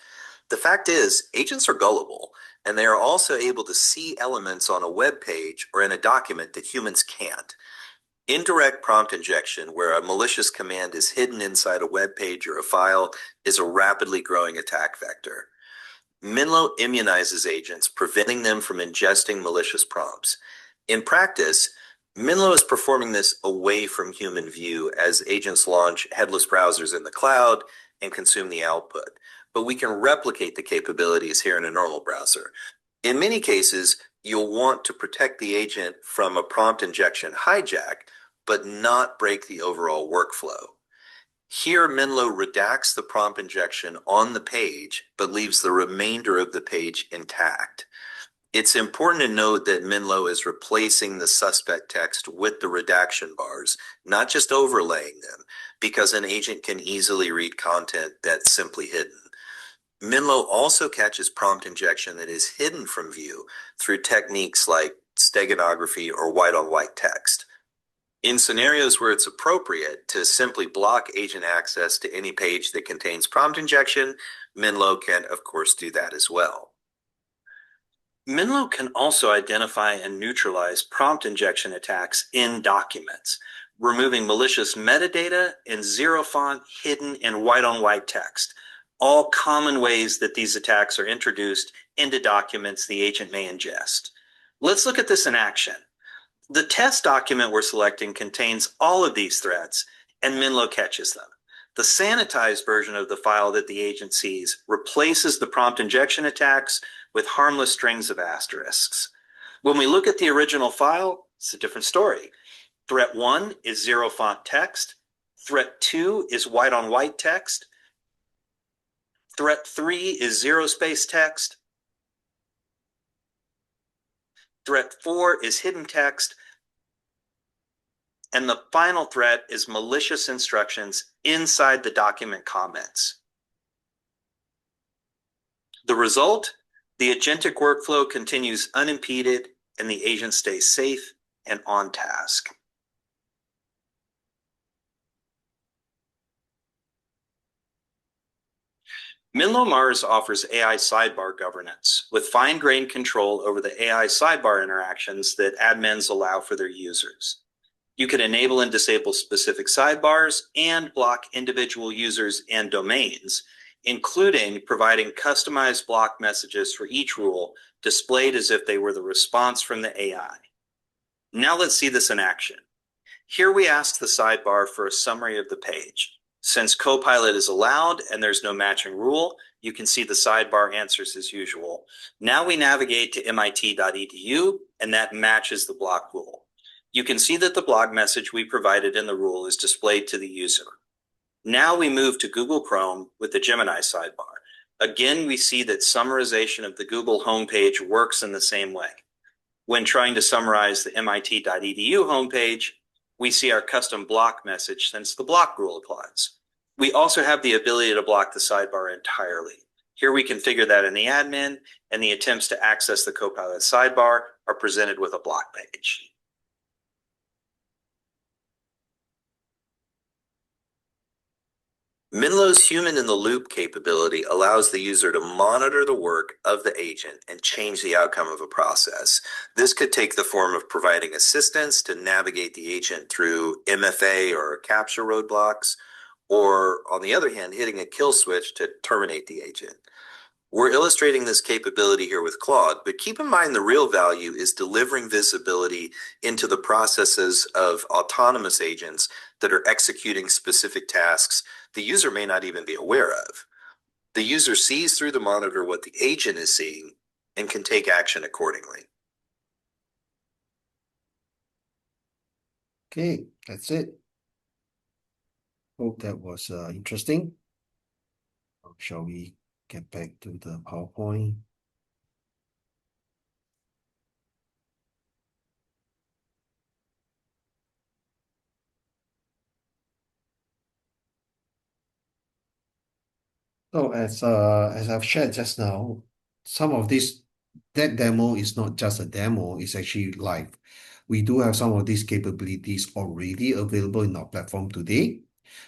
The fact is, agents are gullible, and they are also able to see elements on a web page or in a document that humans can't. Indirect prompt injection, where a malicious command is hidden inside a web page or a file, is a rapidly growing attack vector. Menlo immunizes agents, preventing them from ingesting malicious prompts. In practice, Menlo is performing this away from human view as agents launch headless browsers in the cloud and consume the output. But we can replicate the capabilities here in a normal browser. In many cases, you'll want to protect the agent from a prompt injection hijack, but not break the overall workflow. Here, Menlo redacts the prompt injection on the page, but leaves the remainder of the page intact. It's important to note that Menlo is replacing the suspect text with the redaction bars, not just overlaying them, because an agent can easily read content that's simply hidden. Menlo also catches prompt injection that is hidden from view through techniques like steganography or white-on-white text. In scenarios where it's appropriate to simply block agent access to any page that contains prompt injection, Menlo can, of course, do that as well. Menlo can also identify and neutralize prompt injection attacks in documents, removing malicious metadata and zero font, hidden, and white-on-white text, all common ways that these attacks are introduced into documents the agent may ingest. Let's look at this in action. The test document we're selecting contains all of these threats, and Menlo catches them. The sanitized version of the file that the agent sees replaces the prompt injection attacks with harmless strings of asterisks. When we look at the original file, it's a different story. Threat 1 is zero font text. Threat 2 is white on white text. Threat 3 is zero space text. Threat 4 is hidden text. And the final threat is malicious instructions inside the document comments. The result? The agentic workflow continues unimpeded and the agent stays safe and on task. Menlo Mars offers AI sidebar governance with fine-grained control over the AI sidebar interactions that admins allow for their users. You can enable and disable specific sidebars and block individual users and domains, including providing customized block messages for each rule displayed as if they were the response from the AI. Now let's see this in action. Here we ask the sidebar for a summary of the page. Since Copilot is allowed and there's no matching rule, you can see the sidebar answers as usual. Now we navigate to mit.edu and that matches the block rule. You can see that the block message we provided in the rule is displayed to the user. Now we move to Google Chrome with the Gemini sidebar. Again, we see that summarization of the Google homepage works in the same way. When trying to summarize the mit.edu homepage, we see our custom block message since the block rule applies. We also have the ability to block the sidebar entirely. Here we configure that in the admin, and the attempts to access the Copilot sidebar are presented with a block page. Menlo's human-in-the-loop capability allows the user to monitor the work of the agent and change the outcome of a process. This could take the form of providing assistance to navigate the agent through MFA or capture roadblocks, or, on the other hand, hitting a kill switch to terminate the agent. We're illustrating this capability here with Claude, but keep in mind the real value is delivering visibility into the processes of autonomous agents that are executing specific tasks the user may not even be aware of. The user sees through the monitor what the agent is seeing and can take action accordingly. Okay, that's it. Hope that was interesting. Shall we get back to the PowerPoint? So as I've shared just now, some of that demo is not just a demo, it's actually live. We do have some of these capabilities already available in our platform today.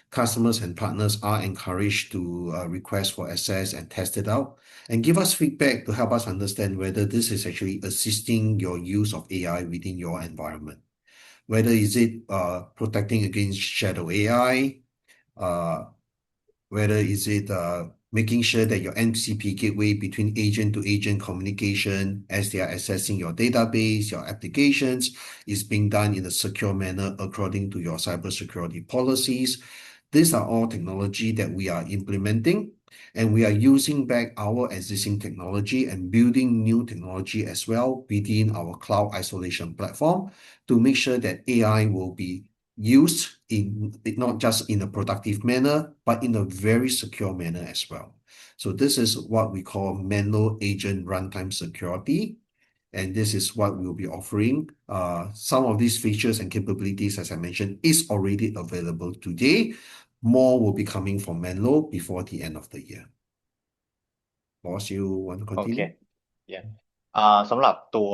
Customers and partners are encouraged to request for access and test it out and give us feedback to help us understand whether this is actually assisting your use of AI within your environment. Whether is it protecting against shadow AI, whether is it making sure that your MCP gateway between agent to agent communication as they are accessing your database, your applications is being done in a secure manner according to your cybersecurity policies. These are all technology that we are implementing, and we are using back our existing technology and building new technology as well within our cloud isolation platform to make sure that AI will be used in not just in a productive manner, but in a very secure manner as well. So this is what we call Menlo Agent Runtime Security. And this is what we'll be offering. Some of these features and capabilities, as I mentioned, is already available today. More will be coming from Menlo before the end of the year. Boss, you want to continue? Okay. Yeah. สำหรับตัว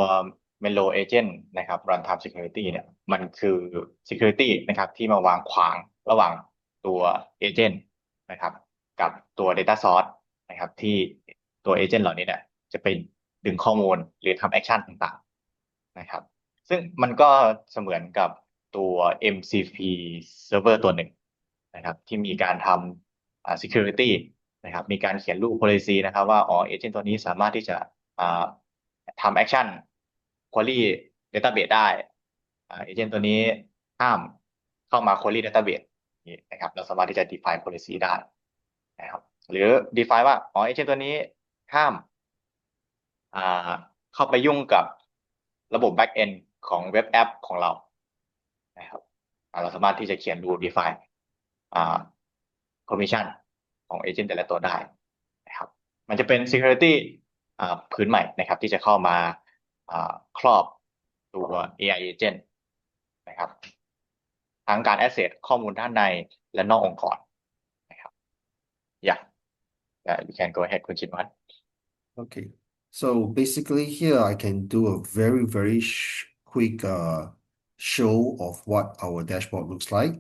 Menlo Agent นะครับ Runtime Security เนี่ย มันคือ security นะครับที่มาวางขวางระหว่างตัวเอเจนต์นะครับกับตัว data source นะครับที่ตัวเอเจนต์เหล่านี้เนี่ยจะไปดึงข้อมูลหรือทำแอคชั่นต่างๆนะครับซึ่งมันก็เสมือนกับตัว MCP server ตัวหนึ่งนะครับที่มีการทำsecurity นะครับมีการเขียนรูป policy นะครับว่าเอเจนต์ตัวนี้สามารถที่จะทำแอคชั่น query database ได้เอเจนต์ตัวนี้ห้ามเข้ามา query database นี่นะครับเราสามารถที่จะ define policy ได้นะครับหรือ define ว่าเอเจนต์ตัวนี้ห้ามเข้าไปยุ่งกับระบบ back end ของเว็บแอปของเรานะครับเราสามารถที่จะเขียนรู define permission ของเอเจนต์แต่ละตัวได้นะครับมันจะเป็น security พื้นใหม่นะครับที่จะเข้ามาครอบตัว AI agent นะครับทั้งการ access ข้อมูลด้านในและนอกองค์กรนะครับ yeah you can go ahead คุณชินวัตร Okay. So basically here I can do a very quick show of what our dashboard looks like.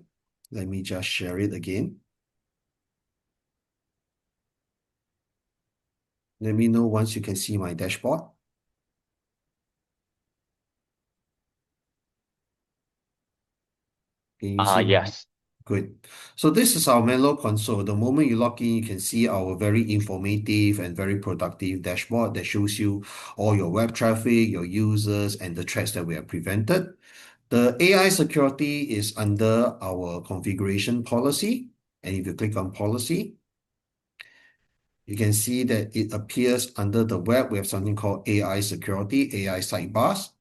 Let me just share it again. Let me know once you can see my dashboard. Can you see? yes Good. So this is our Menlo console. The moment you log in, you can see our very informative and very productive dashboard that shows you all your web traffic, your users, and the threats that we have prevented. The AI security is under our configuration policy. And if you click on policy, you can see that it appears under the web. We have something called AI security, AI sidebars.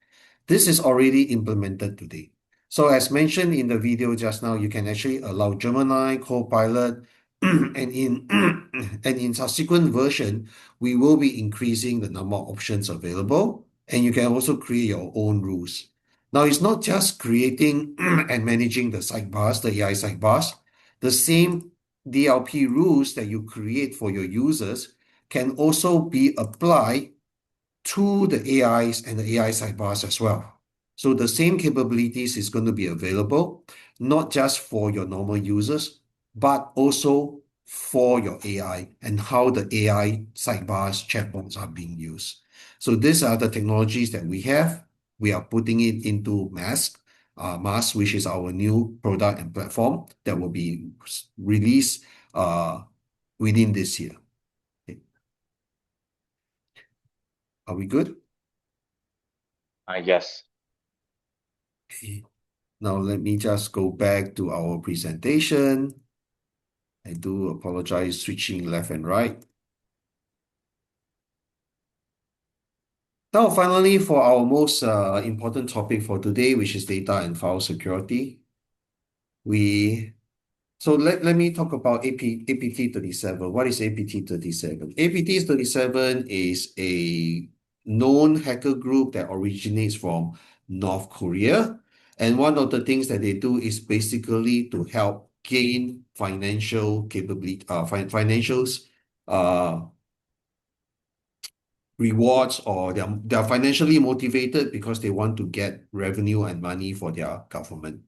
This is already implemented today. So as mentioned in the video just now, you can actually allow Gemini, Copilot, and in subsequent version, we will be increasing the number of options available, and you can also create your own rules. Now, it's not just creating and managing the sidebars, the AI sidebars. The same DLP rules that you create for your users can also be applied to the AIs and the AI sidebars as well. So the same capabilities is going to be available, not just for your normal users, but also for your AI and how the AI sidebars, chatbots are being used. So these are the technologies that we have. We are putting it into Mask, which is our new product and platform that will be released within this year. Okay. Are we good? yes Okay. Now let me just go back to our presentation. I do apologize switching left and right. Now finally for our most important topic for today, which is data and file security. So let me talk about APT37. What is APT37? APT37 is a known hacker group that originates from North Korea. And one of the things that they do is basically to help gain financial capability, rewards, or they're financially motivated because they want to get revenue and money for their government.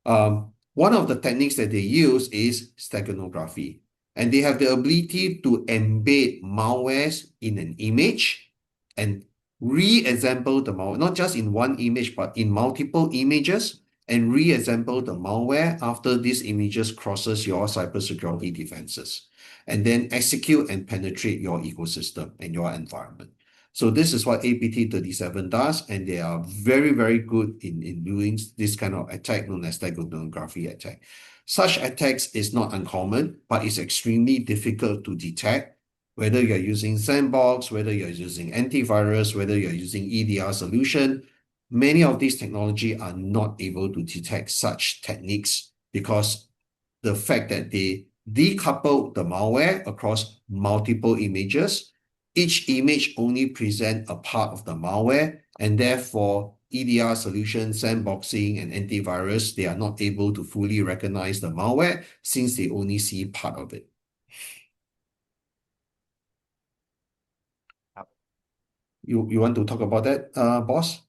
One of the techniques that they use is steganography, and they have the ability to embed malwares in an image and reassemble the malware, not just in one image, but in multiple images, and reassemble the malware after these images crosses your cybersecurity defenses, and then execute and penetrate your ecosystem and your environment. So this is what APT37 does, and they are very good in doing this kind of attack known as steganography attack. Such attacks is not uncommon, but it's extremely difficult to detect, whether you're using sandbox, whether you're using antivirus, whether you're using EDR solution. Many of these technology are not able to detect such techniques because the fact that they decouple the malware across multiple images. Each image only presents a part of the malware, and therefore EDR solutions, sandboxing, and antivirus, they are not able to fully recognize the malware since they only see part of it. You want to talk about that, boss?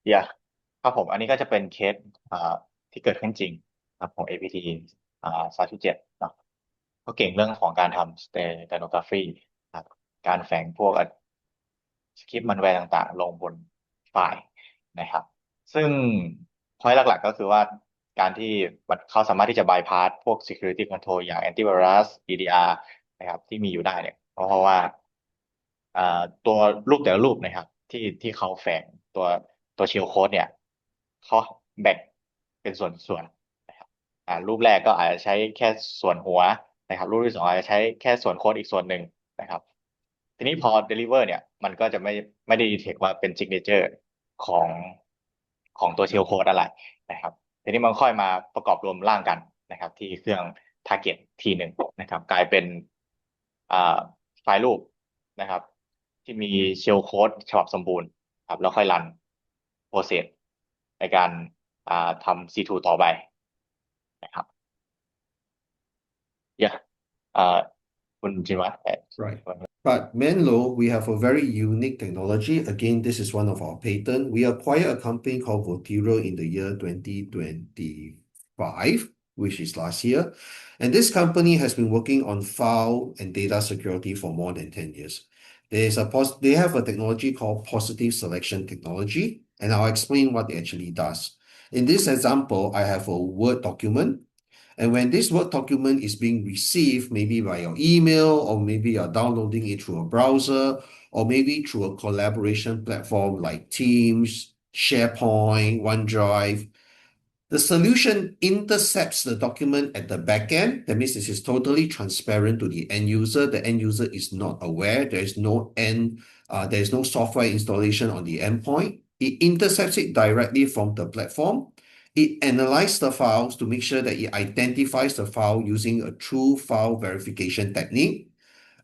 yeah ครับผมอันนี้ก็จะเป็นเคสที่เกิดขึ้นจริงครับของ APT 3.7เนาะก็เก่งเรื่องของการทำ steganography ครับการแฝงพวกสคริปต์มันแวร์ต่างๆ ลงบนไฟล์นะครับ ซึ่ง point หลักๆก็คือว่าการที่เขาสามารถที่จะ bypass พวก security control อย่าง antivirus CDR นะครับที่มีอยู่ได้เนี่ยเพราะว่าตัวรูปแต่ละรูปนะครับที่เขาแฝงตัวตัวเชลโค้ดเนี่ยเขาแบ่งเป็นส่วนนะครับรูปแรกก็อาจจะใช้แค่ส่วนหัวนะครับรูปที่สองอาจจะใช้แค่ส่วนโค้ดอีกส่วนหนึ่งนะครับทีนี้พอ deliver เนี่ยมันก็จะไม่ได้ detect ว่าเป็น signature ของของตัวเชลโค้ดอะไรนะครับทีนี้มันค่อยมาประกอบรวมร่างกันนะครับที่เครื่อง target ทีหนึ่งนะครับกลายเป็นอ่าไฟล์รูปนะครับที่มีเชลโค้ดฉบับสมบูรณ์ครับแล้วค่อยรันโปรเซสในการทำ C2 ต่อไปนะครับอย่าคุณจินวัฒน์ Right. But Menlo, we have a very unique technology. Again, this is one of our patent. We acquired a company called Votiro in the year 2025, which is last year. And this company has been working on file and data security for more than 10 years. They have a technology called positive selection technology, and I'll explain what it actually does. In this example, I have a Word document. And when this Word document is being received, maybe by your email, or maybe you're downloading it through a browser, or maybe through a collaboration platform like Teams, SharePoint, OneDrive, the solution intercepts the document at the back end. That means this is totally transparent to the end user. The end user is not aware. There is no software installation on the endpoint. It intercepts it directly from the platform. It analyzes the files to make sure that it identifies the file using a true file verification technique.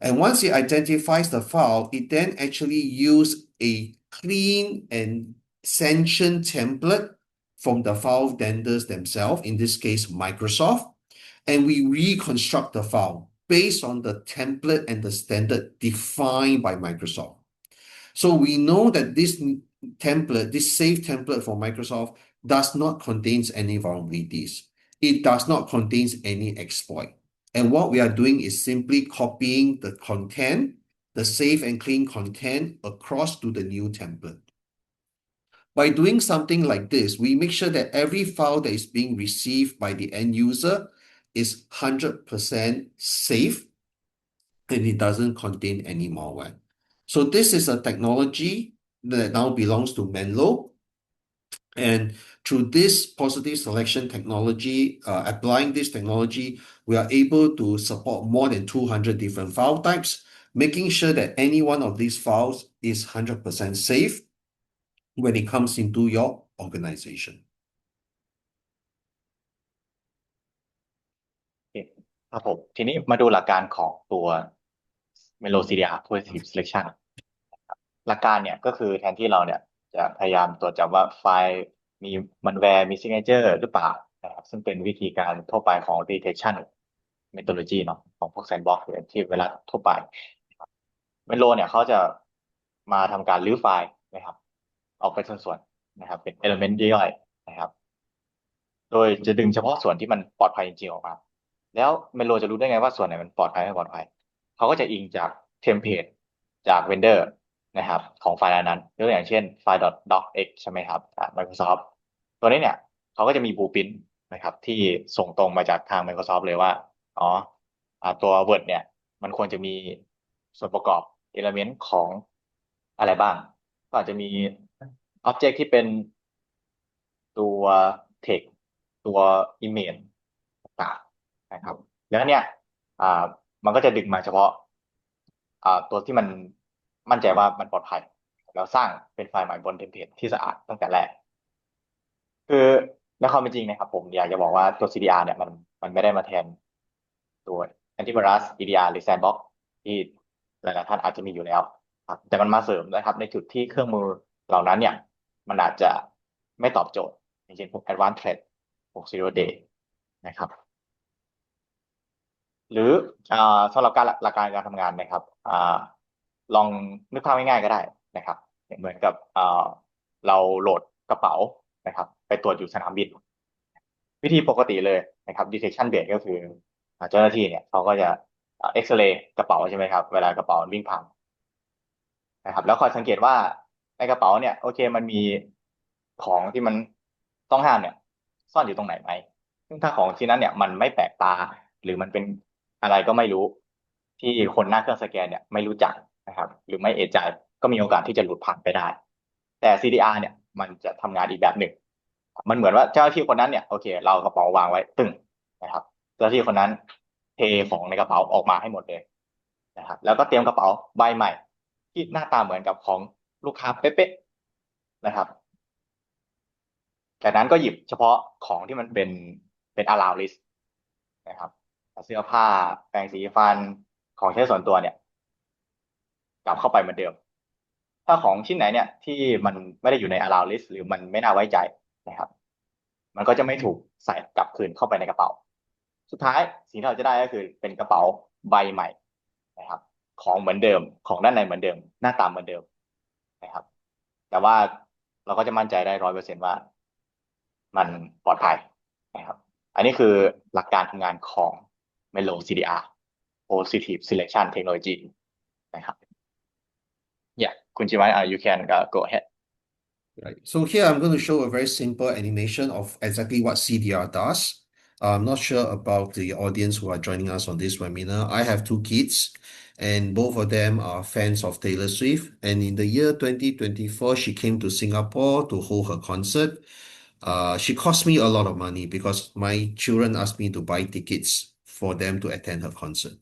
And once it identifies the file, it then actually uses a clean and sanctioned template from the file vendors themselves, in this case, Microsoft, and we reconstruct the file based on the template and the standard defined by Microsoft. So we know that this template, this safe template for Microsoft, does not contain any vulnerabilities. It does not contain any exploit. And what we are doing is simply copying the content, the safe and clean content, across to the new template. By doing something like this, we make sure that every file that is being received by the end user is 100% safe and it doesn't contain any malware. So this is a technology that now belongs to Menlo. And through this positive selection technology, applying this technology, we are able to support more than 200 different file types, making sure that any one of these files is 100% safe when it comes into your organization. ครับผมทีนี้มาดูหลักการของตัว Menlo CDR Positive Selection หลักการเนี่ยก็คือแทนที่เราเนี่ยจะพยายามตรวจจับว่าไฟล์มีมันแวร์มี signature หรือเปล่านะครับซึ่งเป็นวิธีการทั่วไปของ detection methodology เนาะของพวก sandbox หรือที่เวลาทั่วไปMenloเนี่ยเขาจะมาทำการรื้อไฟล์นะครับออกเป็นส่วนๆนะครับเป็น element ย่อยๆนะครับโดยจะดึงเฉพาะส่วนที่มันปลอดภัยจริงๆออกมาแล้วMenloจะรู้ได้ไงว่าส่วนไหนมันปลอดภัยไม่ปลอดภัยเขาก็จะอิงจากเทมเพลตจากเวนเดอร์นะครับของไฟล์นั้นยกตัวอย่างเช่นไฟล์ .docx ใช่ไหมครับMicrosoft ตัวนี้เนี่ยเขาก็จะมีบลูพรินท์นะครับที่ส่งตรงมาจากทาง Microsoft เลยว่าอ๋อตัว Word เนี่ยมันควรจะมีส่วนประกอบ element ของอะไรบ้างก็อาจจะมี object ที่เป็นตัว text ตัว image ต่างๆนะครับแล้วเนี่ยมันก็จะดึงมาเฉพาะตัวที่มันมั่นใจว่ามันปลอดภัยแล้วสร้างเป็นไฟล์ใหม่บนเทมเพลตที่สะอาดตั้งแต่แรกคือในความเป็นจริงนะครับผมอยากจะบอกว่าตัว CDR เนี่ยมันไม่ได้มาแทนตัว antivirus CDR หรือ sandbox ที่หลายๆท่านอาจจะมีอยู่แล้วครับแต่มันมาเสริมนะครับในจุดที่เครื่องมือเหล่านั้นเนี่ยมันอาจจะไม่ตอบโจทย์อย่างเช่นพวก advanced threat พวก zero-day นะครับหรือสำหรับหลักการการทำงานนะครับลองนึกภาพง่ายๆก็ได้นะครับเหมือนกับเราโหลดกระเป๋า นะครับไปตรวจอยู่สนามบินวิธีปกติเลยนะครับ detection base ก็คือเจ้าหน้าที่เนี่ยเขาก็จะเอ็กซเรย์กระเป๋าใช่ไหมครับเวลากระเป๋าวิ่งผ่านนะครับแล้วคอยสังเกตว่าในกระเป๋าเนี่ยโอเคมันมีของที่มันต้องห้ามเนี่ยซ่อนอยู่ตรงไหนไหมซึ่งถ้าของที่นั้นเนี่ยมันไม่แปลกตาหรือมันเป็นอะไรก็ไม่รู้ที่คนหน้าเครื่องสแกนเนี่ยไม่รู้จักนะครับหรือไม่เอะใจก็มีโอกาสที่จะหลุดผ่านไปได้แต่ CDR เนี่ยมันจะทำงานอีกแบบหนึ่งมันเหมือนว่าเจ้าหน้าที่คนนั้นเนี่ยโอเคเรากระเป๋าวางไว้ตึ้งนะครับเจ้าหน้าที่คนนั้นเทของในกระเป๋าออกมาให้หมดเลยนะครับแล้วก็เตรียมกระเป๋าใบใหม่ที่หน้าตาเหมือนกับของลูกค้าเป๊ะๆนะครับจากนั้นก็หยิบเฉพาะของที่มันเป็น allow list นะครับเสื้อผ้าแปรงสีฟันของใช้ส่วนตัวเนี่ยกลับเข้าไปเหมือนเดิมถ้าของชิ้นไหนเนี่ยที่มันไม่ได้อยู่ใน allow list หรือมันไม่น่าไว้ใจนะครับมันก็จะไม่ถูกใส่กลับคืนเข้าไปในกระเป๋าสุดท้ายสิ่งที่เราจะได้ก็คือเป็นกระเป๋าใบใหม่นะครับของเหมือนเดิมของด้านในเหมือนเดิมหน้าตาเหมือนเดิมนะครับแต่ว่าเราก็จะมั่นใจได้100%ว่ามันปลอดภัยนะครับอันนี้คือหลักการทำงานของ Menlo CDR Positive Selection Technology นะครับ Yeah คุณจิวัฒน์ you can go ahead. Right. So here I'm going to show a very simple animation of exactly what CDR does. I'm not sure about the audience who are joining us on this webinar. I have two kids, and both of them are fans of Taylor Swift. And in the year 2024, she came to Singapore to hold her concert. She cost me a lot of money because my children asked me to buy tickets for them to attend her concert.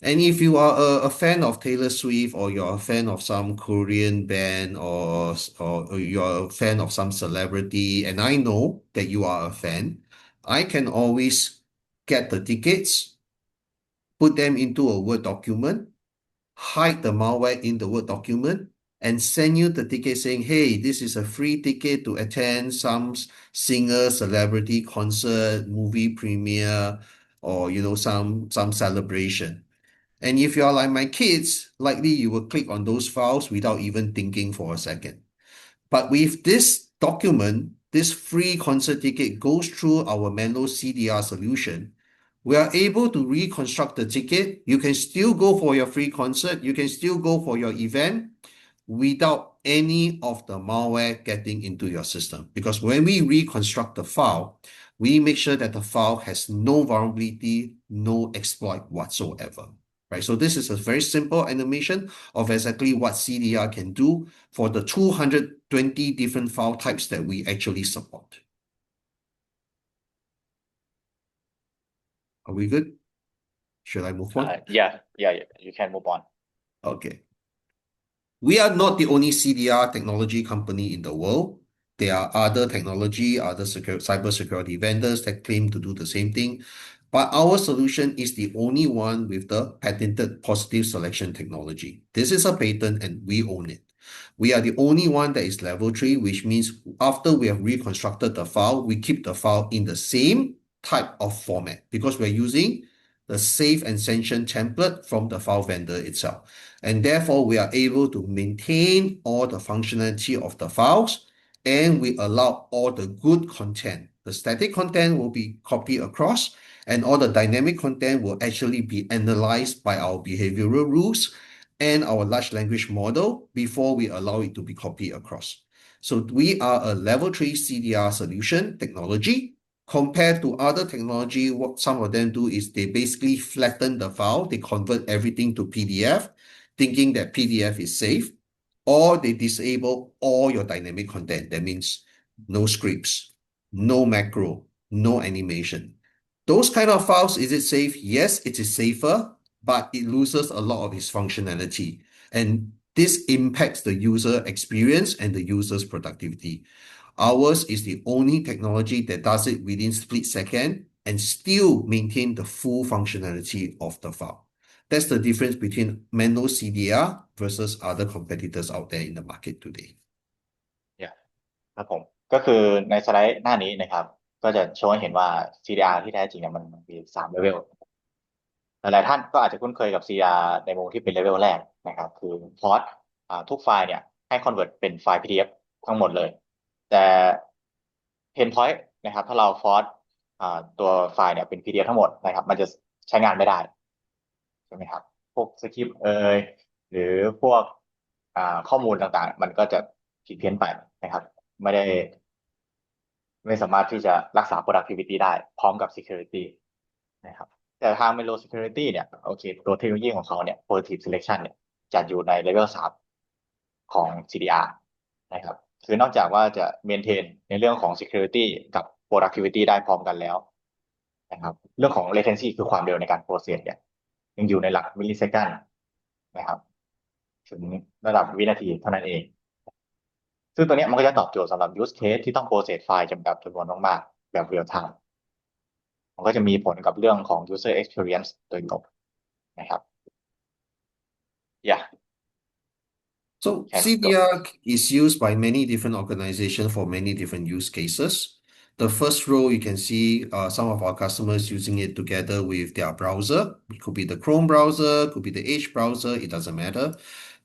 And if you are a fan of Taylor Swift, or you're a fan of some Korean band, or you're a fan of some celebrity, and I know that you are a fan, I can always get the tickets, put them into a Word document, hide the malware in the Word document, and send you the ticket saying, hey, this is a free ticket to attend some singer, celebrity concert, movie premiere, or some celebration. And if you are like my kids, likely you will click on those files without even thinking for a second. But with this document, this free concert ticket goes through our Menlo CDR solution. We are able to reconstruct the ticket. You can still go for your free concert. You can still go for your event without any of the malware getting into your system. Because when we reconstruct the file, we make sure that the file has no vulnerability, no exploit whatsoever. Right, so this is a very simple animation of exactly what CDR can do for the 220 different file types that we actually support. Are we good? Should I move on? Yeah, you can move on. Okay. We are not the only CDR technology company in the world. There are other technology, other cybersecurity vendors that claim to do the same thing. But our solution is the only one with the patented positive selection technology. This is a patent and we own it. We are the only one that is level 3, which means after we have reconstructed the file, we keep the file in the same type of format because we're using the safe and sanction template from the file vendor itself. And therefore, we are able to maintain all the functionality of the files, and we allow all the good content. The static content will be copied across, and all the dynamic content will actually be analyzed by our behavioral rules and our large language model before we allow it to be copied across. So we are a level 3 CDR solution technology. Compared to other technology, what some of them do is they basically flatten the file, they convert everything to PDF, thinking that PDF is safe, or they disable all your dynamic content. That means no scripts, no macro, no animation. Those kind of files, is it safe? Yes, it is safer, but it loses a lot of its functionality. And this impacts the user experience and the user's productivity. Ours is the only technology that does it within split second and still maintain the full functionality of the file. That's the difference between Menlo CDR versus other competitors out there in the market today. Yeah ครับผมก็คือในสไลด์หน้านี้นะครับก็จะโชว์ให้เห็นว่า CDR ที่แท้จริงเนี่ยมันมี3เลเวลหลายๆท่านก็อาจจะคุ้นเคยกับ CDR ในมุมที่เป็นเลเวลแรกนะครับคือพอร์ตทุกไฟล์เนี่ยให้ convert เป็นไฟล์ PDF ทั้งหมดเลยแต่ pain point นะครับถ้าเราฟอร์สตัวไฟล์เนี่ยเป็น PDF ทั้งหมดนะครับมันจะใช้งานไม่ได้ใช่ไหมครับพวกสคริปต์หรือพวกข้อมูลต่างๆมันก็จะผิดเพี้ยนไปนะครับไม่สามารถที่จะรักษา productivity ได้พร้อมกับ security นะครับแต่ทาง Menlo Security เนี่ยโอเคตัวเทคโนโลยีของเขาเนี่ย positive selection เนี่ยจัดอยู่ใน level 3ของ CDR นะครับคือนอกจากว่าจะ maintain ในเรื่องของ security กับ productivity ได้พร้อมกันแล้วนะครับเรื่องของ latency คือความเร็วในการ process เนี่ยยังอยู่ในหลัก millisecond นะครับถึงระดับวินาทีเท่านั้นเองซึ่งตัวนี้มันก็จะตอบโจทย์สำหรับ use case ที่ต้อง process ไฟล์จำกัดจำนวนมากๆแบบ real time มันก็จะมีผลกับเรื่องของ user experience โดยตรงนะครับ yeah So can go CDR is used by many different organizations for many different use cases. The first row, you can see some of our customers using it together with their browser. It could be the Chrome browser, could be the Edge browser, it doesn't matter.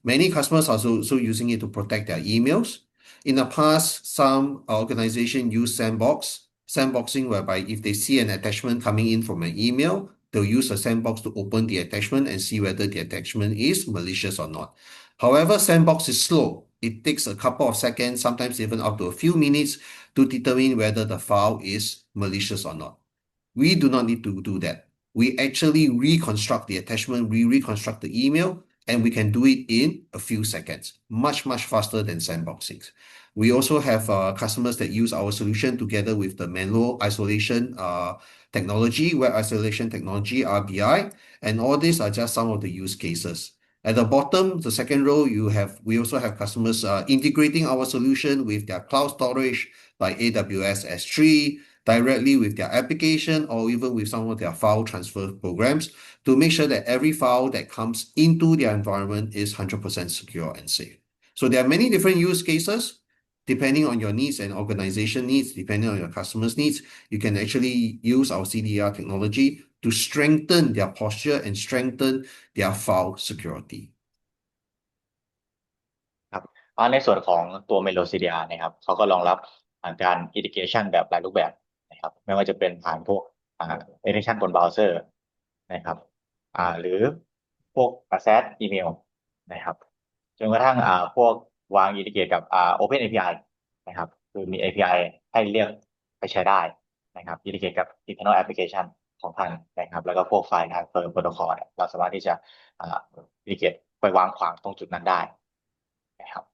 Many customers are also using it to protect their emails. In the past, some organizations use sandboxing, whereby if they see an attachment coming in from an email, they'll use a sandbox to open the attachment and see whether the attachment is malicious or not. However, sandbox is slow. It takes a couple of seconds, sometimes even up to a few minutes to determine whether the file is malicious or not. We do not need to do that. We actually reconstruct the attachment, we reconstruct the email, and we can do it in a few seconds, much faster than sandboxing. We also have customers that use our solution together with the Menlo isolation technology, web isolation technology, RBI, and all these are just some of the use cases. At the bottom, the second row, we also have customers integrating our solution with their cloud storage like AWS S3, directly with their application, or even with some of their file transfer programs to make sure that every file that comes into their environment is 100% secure and safe. So there are many different use cases. Depending on your needs and organization needs, depending on your customers' needs, you can actually use our CDR technology to strengthen their posture and strengthen their file security. ครับในส่วนของตัว Menlo CDR นะครับเขาก็รองรับการ integration แบบหลายรูปแบบนะครับไม่ว่าจะเป็นผ่านพวกintegration บนเบราว์เซอร์นะครับหรือพวก SaaS อีเมลนะครับจนกระทั่งพวกวาง integrate กับOpen API นะครับคือมี API ให้เรียกไปใช้ได้นะครับ integrate กับ internal application ของท่านนะครับแล้วก็พวกไฟล์ transfer protocol เนี่ยเราสามารถที่จะintegrate ไปวางขวางตรงจุดนั้นได้นะครับ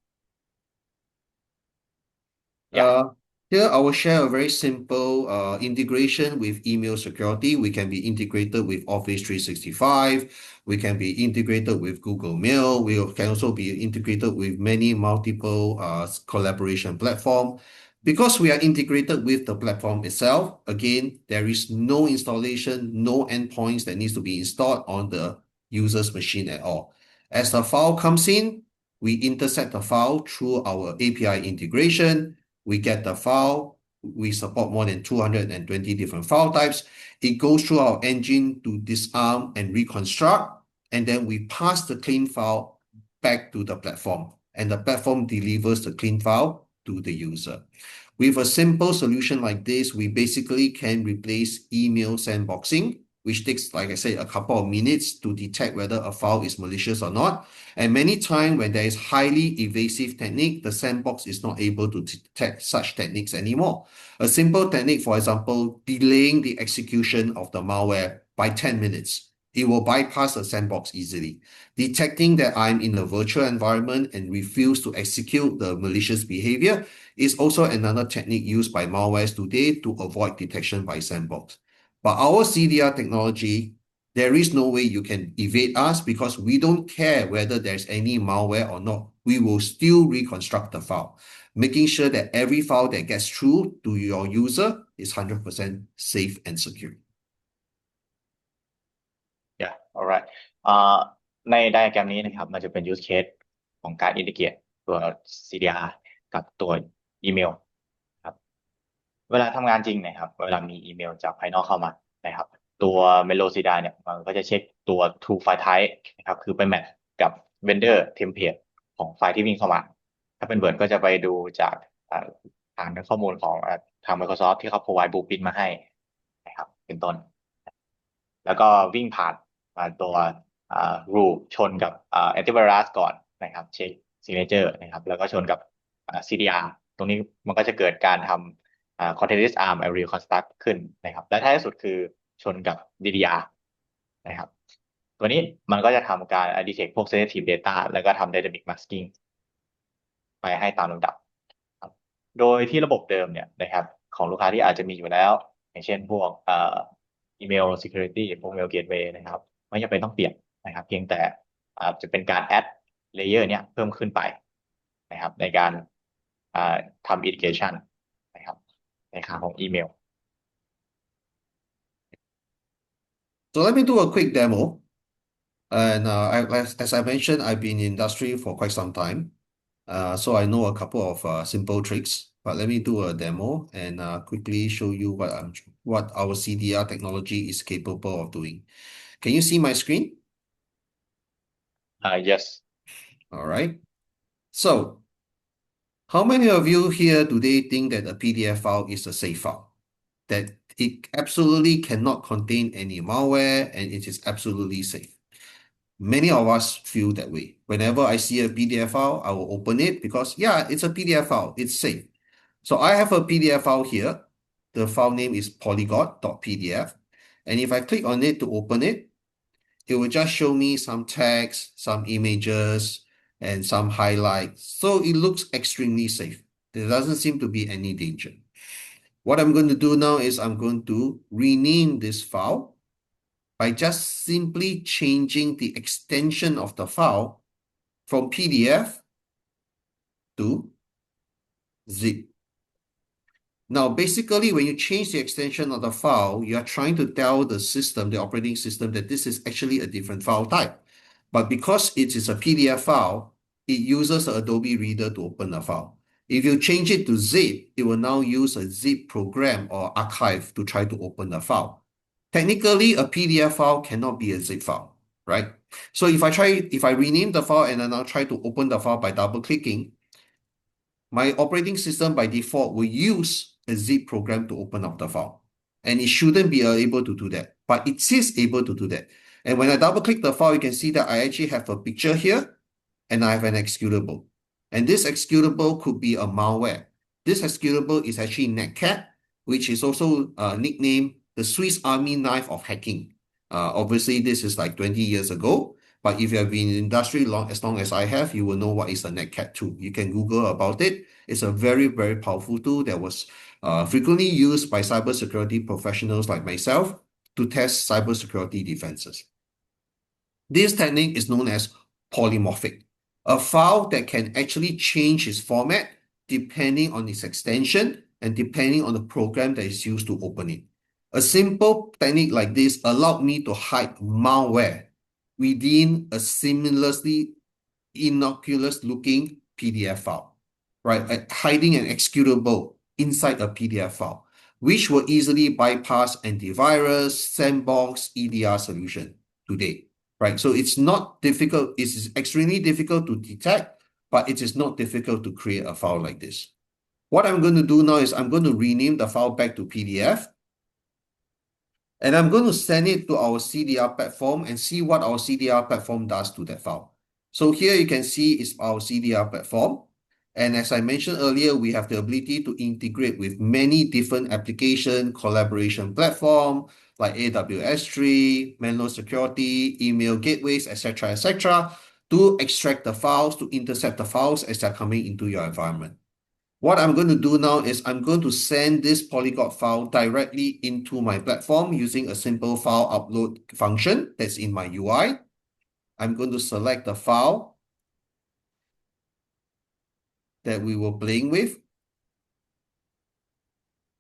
Here I will share a very simple integration with email security. We can be integrated with Office 365. We can be integrated with Google Mail. We can also be integrated with many multiple collaboration platform. Because we are integrated with the platform itself, again, there is no installation, no endpoints that needs to be installed on the user's machine at all. As the file comes in, we intercept the file through our API integration. We get the file. We support more than 220 different file types. It goes through our engine to disarm and reconstruct, and then we pass the clean file back to the platform, and the platform delivers the clean file to the user. With a simple solution like this, we basically can replace email sandboxing, which takes, like I said, a couple of minutes to detect whether a file is malicious or not. And many times when there is highly evasive technique, the sandbox is not able to detect such techniques anymore. A simple technique, for example, delaying the execution of the malware by 10 minutes. It will bypass the sandbox easily. Detecting that I'm in a virtual environment and refuse to execute the malicious behavior is also another technique used by malwares today to avoid detection by sandbox. But our CDR technology, there is no way you can evade us because we don't care whether there's any malware or not. We will still reconstruct the file, making sure that every file that gets through to your user is 100% safe and secure. Yeah, alright. ในไดอะแกรมนี้นะครับมันจะเป็น use case ของการ integrate ตัว CDR กับตัวอีเมลครับเวลาทำงานจริงนะครับเวลามีอีเมลจากภายนอกเข้ามานะครับตัว Menlo CDR เนี่ยมันก็จะเช็คตัว to file type นะครับคือไปแมทกับ vendor template ของไฟล์ที่วิ่งเข้ามาถ้าเป็น Word ก็จะไปดูจาก ฐานข้อมูลของทาง Microsoft ที่เขา provide blueprint มาให้นะครับเป็นต้นแล้วก็วิ่งผ่านมาตัวroot ชนกับantivirus ก่อนนะครับเช็ค signature นะครับแล้วก็ชนกับCDR ตรงนี้มันก็จะเกิดการทำcontinuous arm array construct ขึ้นนะครับและท้ายที่สุดคือชนกับ DDR นะครับตัวนี้มันก็จะทำการ detect พวก sensitive data แล้วก็ทำ dynamic masking ไปให้ตามลำดับครับโดยที่ระบบเดิมเนี่ยนะครับของลูกค้าที่อาจจะมีอยู่แล้วอย่างเช่นพวกอีเมล security พวก mail gateway นะครับไม่จำเป็นต้องเปลี่ยนนะครับเพียงแต่จะเป็นการ add layer เนี่ยเพิ่มขึ้นไปนะครับในการทำ integration นะครับในขาของอีเมล So let me do a quick demo. And as I mentioned, I've been in industry for quite some time. So I know a couple of simple tricks. But let me do a demo and quickly show you what our CDR technology is capable of doing. Can you see my screen? Yes. All right. So how many of you here today think that a PDF file is a safe file? That it absolutely cannot contain any malware and it is absolutely safe. Many of us feel that way. Whenever I see a PDF file, I will open it because, yeah, it's a PDF file. It's safe. So I have a PDF file here. The file name is polyglot.pdf. And if I click on it to open it, it will just show me some text, some images, and some highlights. So it looks extremely safe. There doesn't seem to be any danger. What I'm going to do now is I'm going to rename this file by just simply changing the extension of the file from PDF to zip. Now, basically, when you change the extension of the file, you are trying to tell the system, the operating system, that this is actually a different file type. But because it is a PDF file, it uses the Adobe Reader to open the file. If you change it to zip, it will now use a zip program or archive to try to open the file. Technically, a PDF file cannot be a zip file, right? So if I rename the file and then I'll try to open the file by double-clicking, my operating system by default will use a zip program to open up the file. And it shouldn't be able to do that, but it is able to do that. And when I double-click the file, you can see that I actually have a picture here and I have an executable. And this executable could be a malware. This executable is actually Netcat, which is also nicknamed the Swiss Army knife of hacking. Obviously, this is like 20 years ago. But if you have been in the industry as long as I have, you will know what is a Netcat tool. You can Google about it. It's a very, very powerful tool that was frequently used by cybersecurity professionals like myself to test cybersecurity defenses. This technique is known as polymorphic, a file that can actually change its format depending on its extension and depending on the program that is used to open it. A simple technique like this allowed me to hide malware within a similarly innocuous looking PDF file, right? Hiding an executable inside a PDF file, which will easily bypass antivirus, sandbox, EDR solution today, right? So it's not difficult. It's extremely difficult to detect, but it is not difficult to create a file like this. What I'm going to do now is I'm going to rename the file back to PDF. And I'm going to send it to our CDR platform and see what our CDR platform does to that file. So here you can see is our CDR platform. And as I mentioned earlier, we have the ability to integrate with many different application collaboration platform like AWS3, Menlo Security, email gateways, etc., to extract the files, to intercept the files as they're coming into your environment. What I'm going to do now is I'm going to send this polyglot file directly into my platform using a simple file upload function that's in my UI. I'm going to select the file that we were playing with.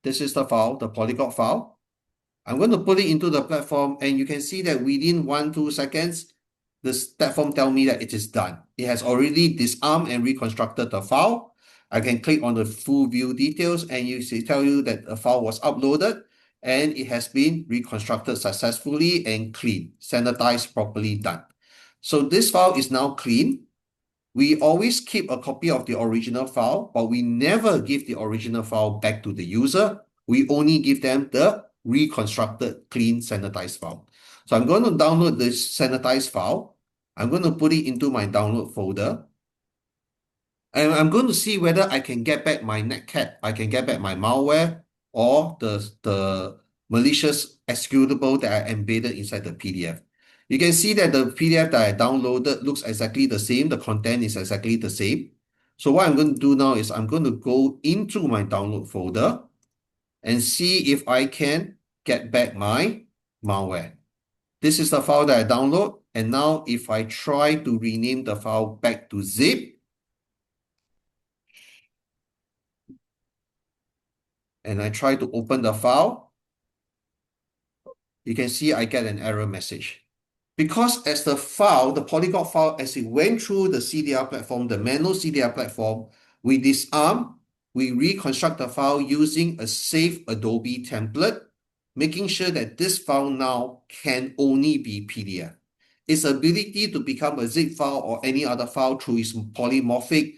This is the file, the polyglot file. I'm going to put it into the platform and you can see that within 1-2 seconds, this platform tells me that it is done. It has already disarmed and reconstructed the file. I can click on the full view details and you see tell you that the file was uploaded and it has been reconstructed successfully and clean, sanitized, properly done. So this file is now clean. we always keep a copy of the original file, but we never give the original file back to the user. We only give them the reconstructed, clean, sanitized file. So I'm going to download this sanitized file. I'm going to put it into my download folder. And I'm going to see whether I can get back my netcat, I can get back my malware, or the malicious executable that I embedded inside the PDF. You can see that the PDF that I downloaded looks exactly the same. The content is exactly the same. So what I'm going to do now is I'm going to go into my download folder and see if I can get back my malware. This is the file that I download. And now if I try to rename the file back to zip, and I try to open the file, you can see I get an error message. Because as the file, the polyglot file, as it went through the CDR platform, the Menlo CDR platform, we disarm, we reconstruct the file using a safe Adobe template, making sure that this file now can only be PDF. Its ability to become a zip file or any other file through its polymorphic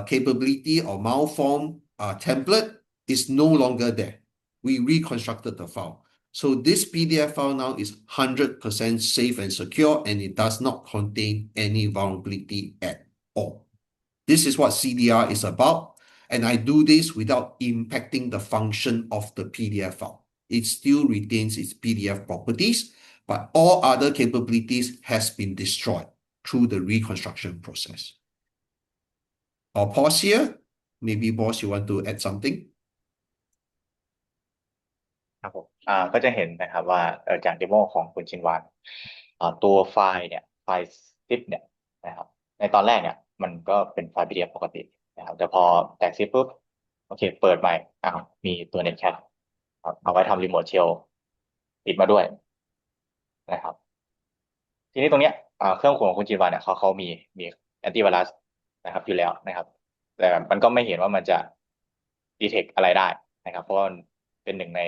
capability or malform template is no longer there. We reconstructed the file. So this PDF file now is 100% safe and secure, and it does not contain any vulnerability at all. This is what CDR is about, and I do this without impacting the function of the PDF file. It still retains its PDF properties, but all other capabilities has been destroyed through the reconstruction process. I'll pause here. Maybe boss, you want to add something? ครับผมก็จะเห็นนะครับว่าจากเดโมของคุณชินวานตัวไฟล์เนี่ยไฟล์ zip เนี่ยนะครับในตอนแรกเนี่ยมันก็เป็นไฟล์ PDF ปกตินะครับแต่พอแตก zip ปุ๊บโอเคเปิดใหม่มีตัว netcat เอาไว้ทำรีโมทเชลติดมาด้วยนะครับทีนี้ตรงเนี้ยเครื่องของคุณชินวานเนี่ยเขามีแอนตี้ไวรัสนะครับอยู่แล้วนะครับแต่มันก็ไม่เห็นว่ามันจะ detect อะไรได้นะครับเพราะว่าเป็นหนึ่งใน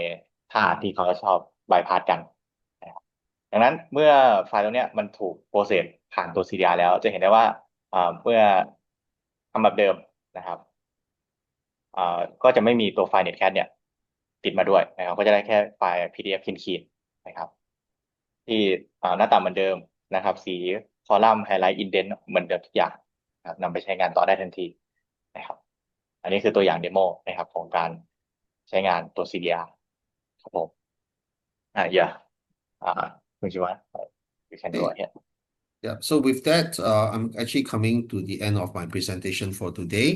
ท่าที่เขาชอบบายพาสกันนะครับดังนั้นเมื่อไฟล์ตรงเนี้ยมันถูกโปรเซสผ่านตัว CDR แล้วจะเห็นได้ว่าเมื่อทำแบบเดิมนะครับก็จะไม่มีตัวไฟล์ netcat เนี่ยติดมาด้วยนะครับก็จะได้แค่ไฟล์ PDF คีนๆนะครับที่หน้าตาเหมือนเดิมนะครับสีคอลัมน์ไฮไลท์อินเดนต์เหมือนเดิมทุกอย่างนะครับนำไปใช้งานต่อได้ทันทีนะครับอันนี้คือตัวอย่างเดโมนะครับของการใช้งานตัว CDR ครับผมyeahคุณชิวะ you can go ahead. Yeah, so with that, I'm actually coming to the end of my presentation for today.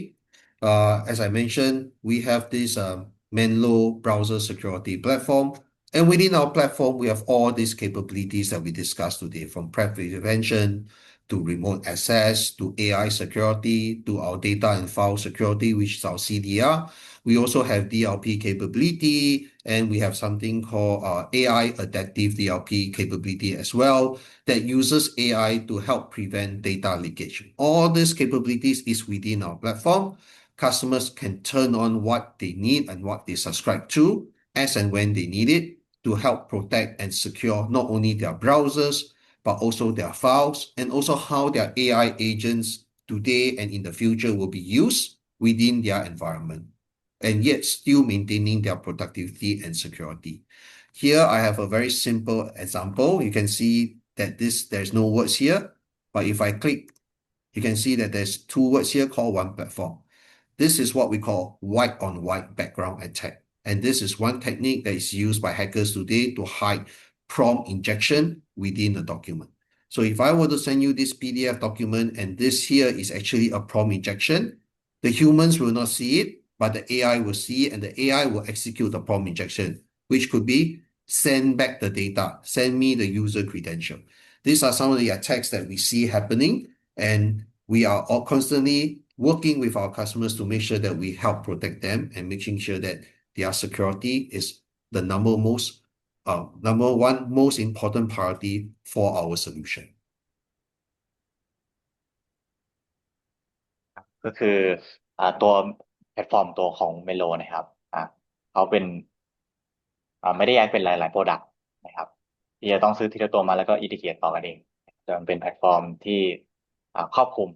As I mentioned, we have this Menlo browser security platform, and within our platform, we have all these capabilities that we discussed today, from threat prevention to remote access to AI security to our data and file security, which is our CDR. We also have DLP capability, and we have something called AI adaptive DLP capability as well that uses AI to help prevent data leakage. All these capabilities is within our platform. Customers can turn on what they need and what they subscribe to as and when they need it to help protect and secure not only their browsers, but also their files, and also how their AI agents today and in the future will be used within their environment, and yet still maintaining their productivity and security. Here, I have a very simple example. You can see that there's no words here, but if I click, you can see that there's two words here called one platform. This is what we call white on white background attack. And this is one technique that is used by hackers today to hide prompt injection within a document. So if I were to send you this PDF document and this here is actually a prompt injection, the humans will not see it, but the AI will see it, and the AI will execute the prompt injection, which could be send back the data, send me the user credential. These are some of the attacks that we see happening, and we are all constantly working with our customers to make sure that we help protect them and making sure that their security is the number one most important priority for our solution. ก็คือตัวแพลตฟอร์มตัวของ Menlo นะครับเขาเป็นไม่ได้แยกเป็นหลายๆ product นะครับที่จะต้องซื้อทีละตัวมาแล้วก็อินทิเกรตต่อกันเองแต่มันเป็นแพลตฟอร์มที่ครอบคลุม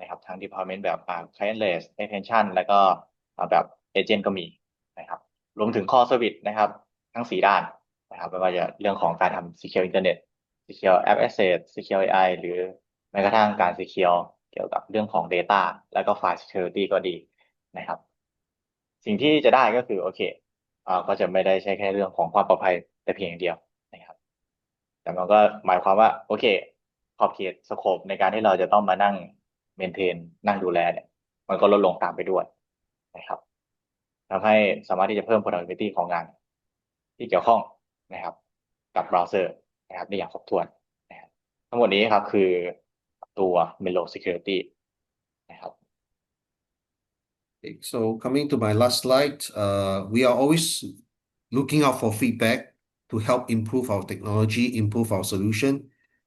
นะครับทั้ง deployment แบบclientless extension แล้วก็แบบ agent ก็มีนะครับรวมถึง core service นะครับทั้ง4ด้านนะครับไม่ว่าจะเรื่องของการทำ secure internet secure app access secure AI หรือแม้กระทั่งการ secure เกี่ยวกับเรื่องของ data แล้วก็ file security ก็ดีนะครับสิ่งที่จะได้ก็คือโอเคก็จะไม่ได้ใช่แค่เรื่องของความปลอดภัยแต่เพียงอย่างเดียวนะครับแต่มันก็หมายความว่าโอเคขอบเขตสโคปในการที่เราจะต้องมานั่งเมนเทนนั่งดูแลเนี่ยมันก็ลดลงตามไปด้วยนะครับทำให้สามารถที่จะเพิ่ม productivity ของงานที่เกี่ยวข้องนะครับกับเบราว์เซอร์นะครับได้อย่างครบถ้วนนะครับทั้งหมดนี้ครับคือตัว Menlo Security นะครับ Okay, so coming to my last slide, we are always looking out for feedback to help improve our technology, improve our solution,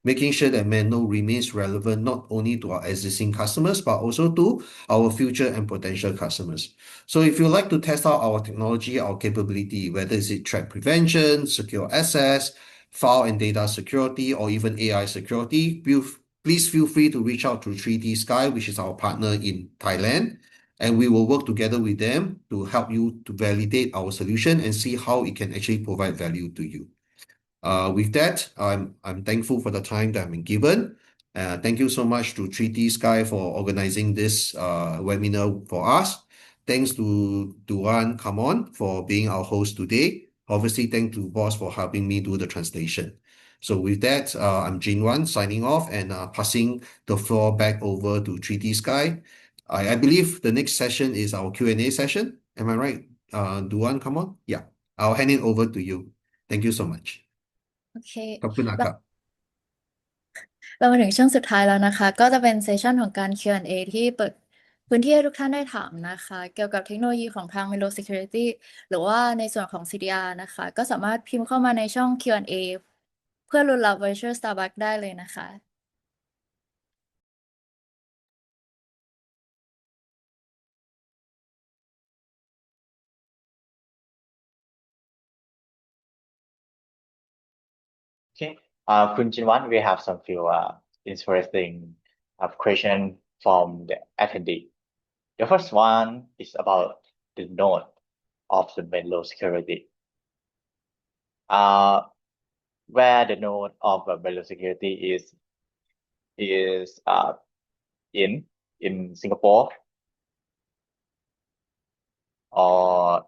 making sure that Menlo remains relevant not only to our existing customers, but also to our future and potential customers. So if you like to test out our technology, our capability, whether it's threat prevention, secure access, file and data security, or even AI security, please feel free to reach out to 3D Sky, which is our partner in Thailand. And we will work together with them to help you to validate our solution and see how it can actually provide value to you. With that, I'm thankful for the time that I've been given. Thank you so much to 3D Sky for organizing this webinar for us. Thanks to Duan Kamon for being our host today. Obviously, thanks to Boss for helping me do the translation. So with that, I'm Jinwan signing off and passing the floor back over to 3D Sky. I believe the next session is our Q&A session. Am I right? Duan, come on. Yeah, I'll hand it over to you. Thank you so much. โอเค ขอบคุณนะครับ เรามาถึงช่วงสุดท้ายแล้วนะคะ ก็จะเป็นเซสชันของการ Q&A ที่เปิดพื้นที่ให้ทุกท่านได้ถามนะคะ เกี่ยวกับเทคโนโลยีของทาง Menlo Security หรือว่าในส่วนของ CDR นะคะ ก็สามารถพิมพ์เข้ามาในช่อง Q&A เพื่อลุ้นรับ Voucher Starbucks ได้เลยนะคะ Okay, Kun Jinwan, we have some few interesting question from the attendee. The first one is about the node of the Menlo Security. Where the node of the Menlo Security is in Singapore or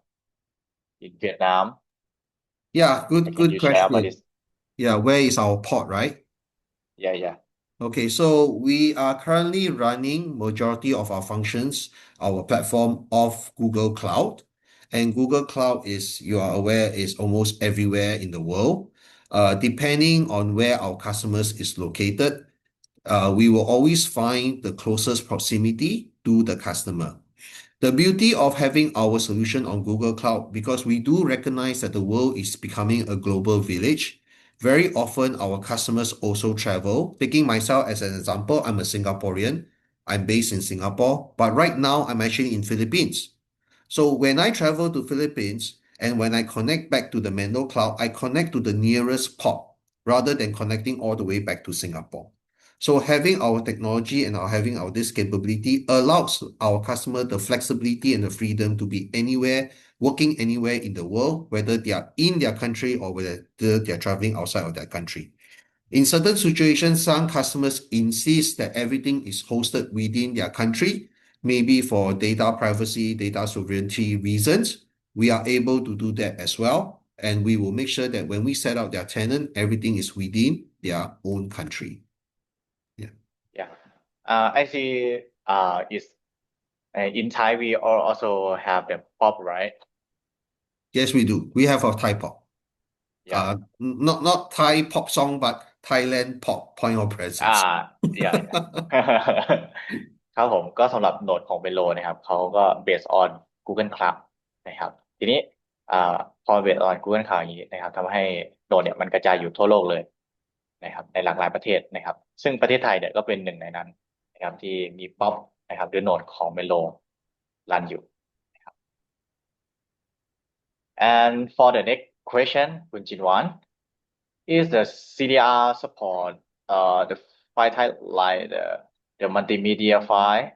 in Vietnam. Yeah, Can good you share about question. this? Yeah, where is our port, right? Yeah. Okay, so we are currently running majority of our functions, our platform off Google Cloud. And Google Cloud is, you are aware, is almost everywhere in the world. Depending on where our customers is located, we will always find the closest proximity to the customer. The beauty of having our solution on Google Cloud, because we do recognize that the world is becoming a global village. Very often our customers also travel. Taking myself as an example, I'm a Singaporean. I'm based in Singapore, but right now I'm actually in Philippines. So when I travel to Philippines and when I connect back to the Menlo Cloud, I connect to the nearest port rather than connecting all the way back to Singapore. So having our technology and having our this capability allows our customer the flexibility and the freedom to be anywhere, working anywhere in the world, whether they are in their country or whether they are traveling outside of their country. In certain situations, some customers insist that everything is hosted within their country, maybe for data privacy, data sovereignty reasons. We are able to do that as well. And we will make sure that when we set up their tenant, everything is within their own country. Yeah. I see is in Thai we also have the pop, right? Yes, we do. We have a Thai pop. Yeah. Not Thai pop song, but Thailand pop point of presence. Yeah. ครับผมก็สำหรับโหนดของเ e โลนะครับเขาก็ based on Google Cloud นะครับทีนี้พอ based on Google Cloud อย่างนี้นะครับทำให้โหนดเนี่ยมันกระจายอยู่ทั่วโลกเลยนะครับในหลากหลายประเทศนะครับซึ่งประเทศไทยเนี่ยก็เป็นหนึ่งในนั้นนะครับที่มีป๊อปนะครับหรือโหนดของเ e โลรันอยู่นะครับ and for the next question คุณจินวาน is the CDR support the file type like the the multimedia file,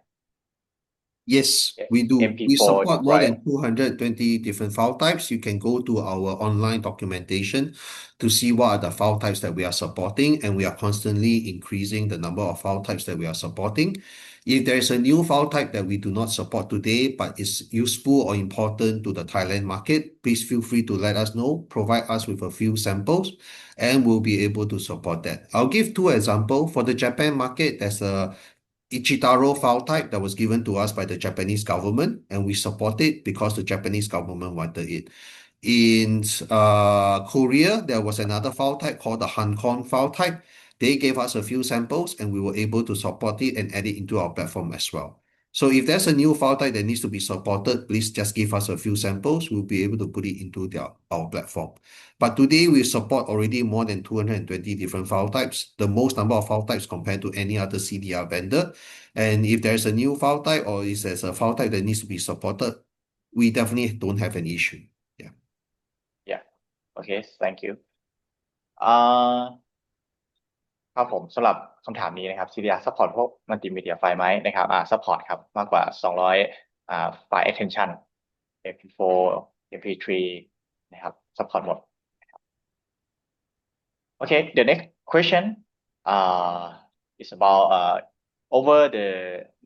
Yes, we do. We MP4, support more right? than 220 different file types. You can go to our online documentation to see what are the file types that we are supporting, and we are constantly increasing the number of file types that we are supporting. If there is a new file type that we do not support today, but is useful or important to the Thailand market, please feel free to let us know, provide us with a few samples, and we'll be able to support that. I'll give two examples. For the Japan market, there's a Ichitaro file type that was given to us by the Japanese government, and we support it because the Japanese government wanted it. In Korea, there was another file type called the Hancon file type. They gave us a few samples, and we were able to support it and add it into our platform as well. So if there's a new file type that needs to be supported, please just give us a few samples. We'll be able to put it into our platform. But today we support already more than 220 different file types, the most number of file types compared to any other CDR vendor. And if there's a new file type or if there's a file type that needs to be supported, we definitely don't have an issue. Yeah. Yeah. Okay. Thank you. ครับผมสำหรับคำถามนี้นะครับ CDR support พวกมัลติมีเดียไฟล์ไหมนะครับsupport ครับมากกว่า200ไฟล์ extension MP4 MP3 นะครับ support หมด Okay, the next question is about over the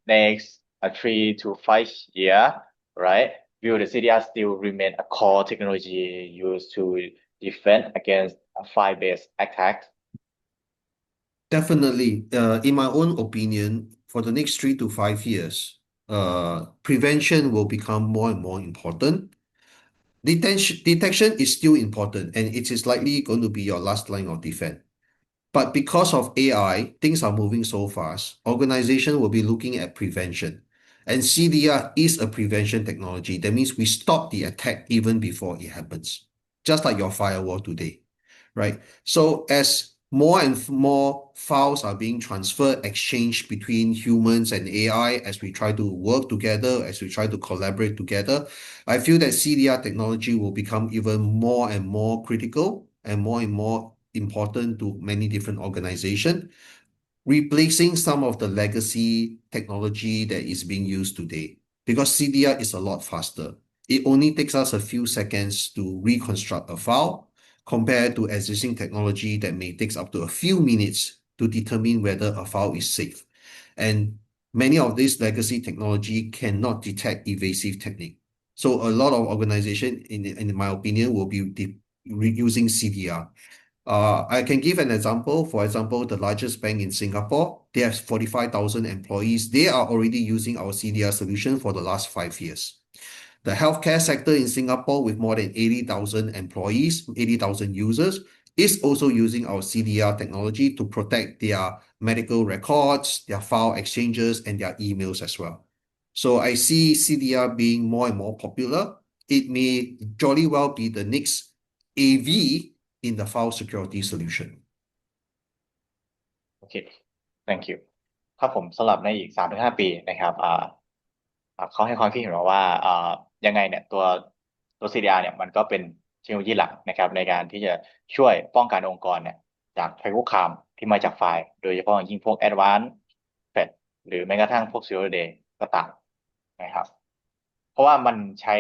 next 3 to 5 year, right? Will the CDR still remain a core technology used to defend against file-based attacks? Definitely. In my own opinion, for the next 3 to 5 years, prevention will become more and more important. Detection is still important, and it is likely going to be your last line of defense. But because of AI, things are moving so fast. Organization will be looking at prevention. And CDR is a prevention technology. That means we stop the attack even before it happens, just like your firewall today, right? So as more and more files are being transferred, exchanged between humans and AI, as we try to work together, as we try to collaborate together, I feel that CDR technology will become even more and more critical and more important to many different organizations, replacing some of the legacy technology that is being used today. Because CDR is a lot faster. It only takes us a few seconds to reconstruct a file compared to existing technology that may take up to a few minutes to determine whether a file is safe. And many of these legacy technology cannot detect evasive technique. So a lot of organizations, in my opinion, will be using CDR. I can give an example. For example, the largest bank in Singapore, they have 45,000 employees. They are already using our CDR solution for the last 5 years. The healthcare sector in Singapore, with more than 80,000 employees, 80,000 users, is also using our CDR technology to protect their medical records, their file exchanges, and their emails as well. So I see CDR being more and more popular. It may jolly well be the next AV in the file security solution. Okay, thank you. ครับผมสำหรับในอีก 3-5 ปีนะครับเขาให้ความคิดเห็นมาว่ายังไงเนี่ยตัว CDR เนี่ยมันก็เป็นเทคโนโลยีหลักนะครับในการที่จะช่วยป้องกันองค์กรเนี่ยจากภัยคุกคามที่มาจากไฟล์โดยเฉพาะอย่างยิ่งพวก Advanced Threat หรือแม้กระทั่งพวก ZeroDay ก็ตามนะครับเพราะว่ามันใช้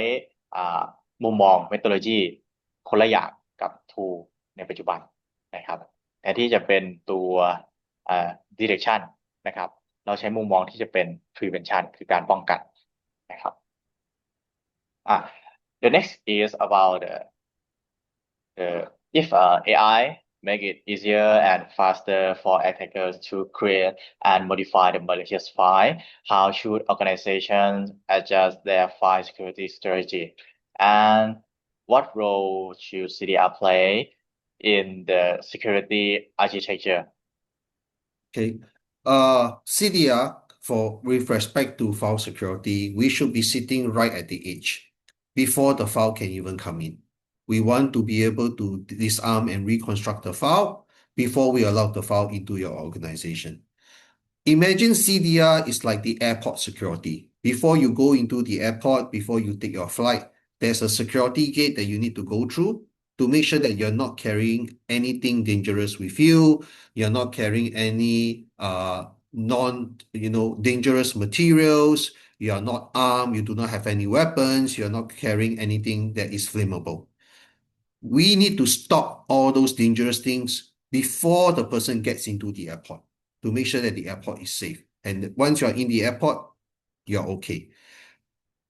มุมมอง methodology คนละอย่างกับ tool ในปัจจุบันนะครับแทนที่จะเป็นตัว detection นะครับเราใช้มุมมองที่จะเป็น prevention คือการป้องกันนะครับthe next is about if AI make it easier and faster for attackers to create and modify the malicious file, how should organizations adjust their file security strategy? And what role should CDR play in the security architecture? Okay. CDR, with respect to file security, we should be sitting right at the edge before the file can even come in. We want to be able to disarm and reconstruct the file before we allow the file into your organization. Imagine CDR is like the airport security. Before you go into the airport, before you take your flight, there's a security gate that you need to go through to make sure that you're not carrying anything dangerous with you. You're not carrying any dangerous materials, you are not armed, you do not have any weapons, you're not carrying anything that is flammable. We need to stop all those dangerous things before the person gets into the airport to make sure that the airport is safe. And once you're in the airport, you're okay.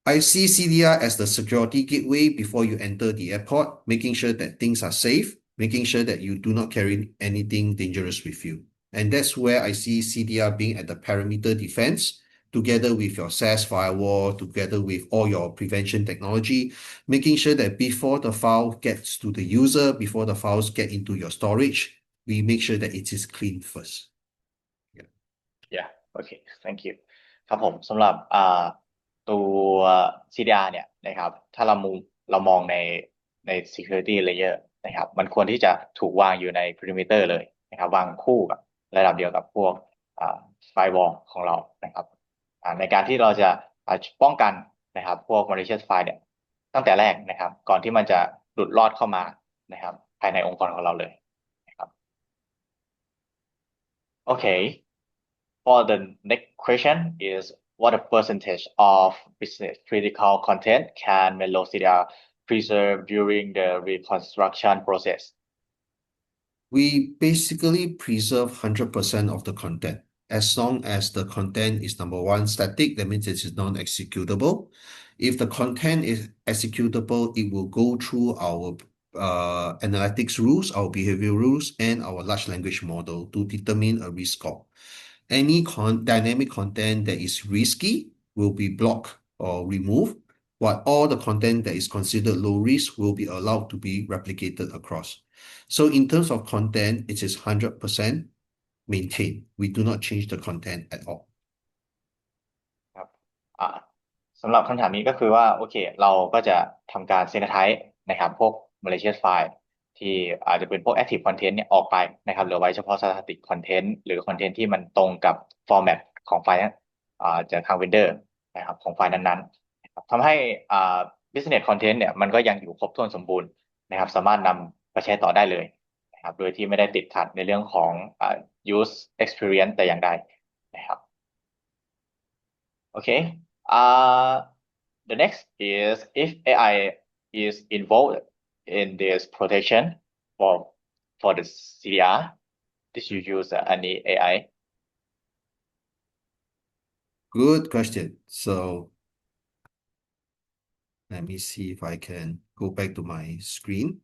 I see CDR as the security gateway before you enter the airport, making sure that things are safe, making sure that you do not carry anything dangerous with you. And that's where I see CDR being at the perimeter defense, together with your SaaS firewall, together with all your prevention technology, making sure that before the file gets to the user, before the files get into your storage, we make sure that it is clean first. Yeah okay thank you ครับผมสำหรับตัว CDR เนี่ยนะครับถ้าเรามองใน security layer นะครับมันควรที่จะถูกวางอยู่ใน perimeter เลยนะครับวางคู่กับระดับเดียวกับพวกfirewall ของเรานะครับในการที่เราจะป้องกันนะครับพวก malicious file เนี่ยตั้งแต่แรกนะครับก่อนที่มันจะหลุดรอดเข้ามานะครับภายในองค์กรของเราเลยนะครับโอเค For the next question is what a percentage of business critical content can Menlo CDR preserve during the reconstruction process? We basically preserve 100% of the content. As long as the content is number one, static, that means it is non-executable. If the content is executable, it will go through our analytics rules, our behavior rules, and our large language model to determine a risk score. Any dynamic content that is risky will be blocked or removed, while all the content that is considered low risk will be allowed to be replicated across. So in terms of content, it is 100% maintained. We do not change the content at all. ครับสำหรับคำถามนี้ก็คือว่าโอเคเราก็จะทำการ sanitize นะครับพวก malicious file ที่อาจจะเป็นพวก active content เนี่ยออกไปนะครับเหลือไว้เฉพาะ static content หรือ content ที่มันตรงกับ format ของไฟล์จากทาง vendor นะครับของไฟล์นั้นๆนะครับทำให้business content เนี่ยมันก็ยังอยู่ครบถ้วนสมบูรณ์นะครับสามารถนำไปใช้ต่อได้เลยนะครับโดยที่ไม่ได้ติดขัดในเรื่องของuse experience แต่อย่างใดนะครับ Okay. The next is if AI is involved in this protection for the CDR, did you use any AI? Good question. So let me see if I can go back to my screen.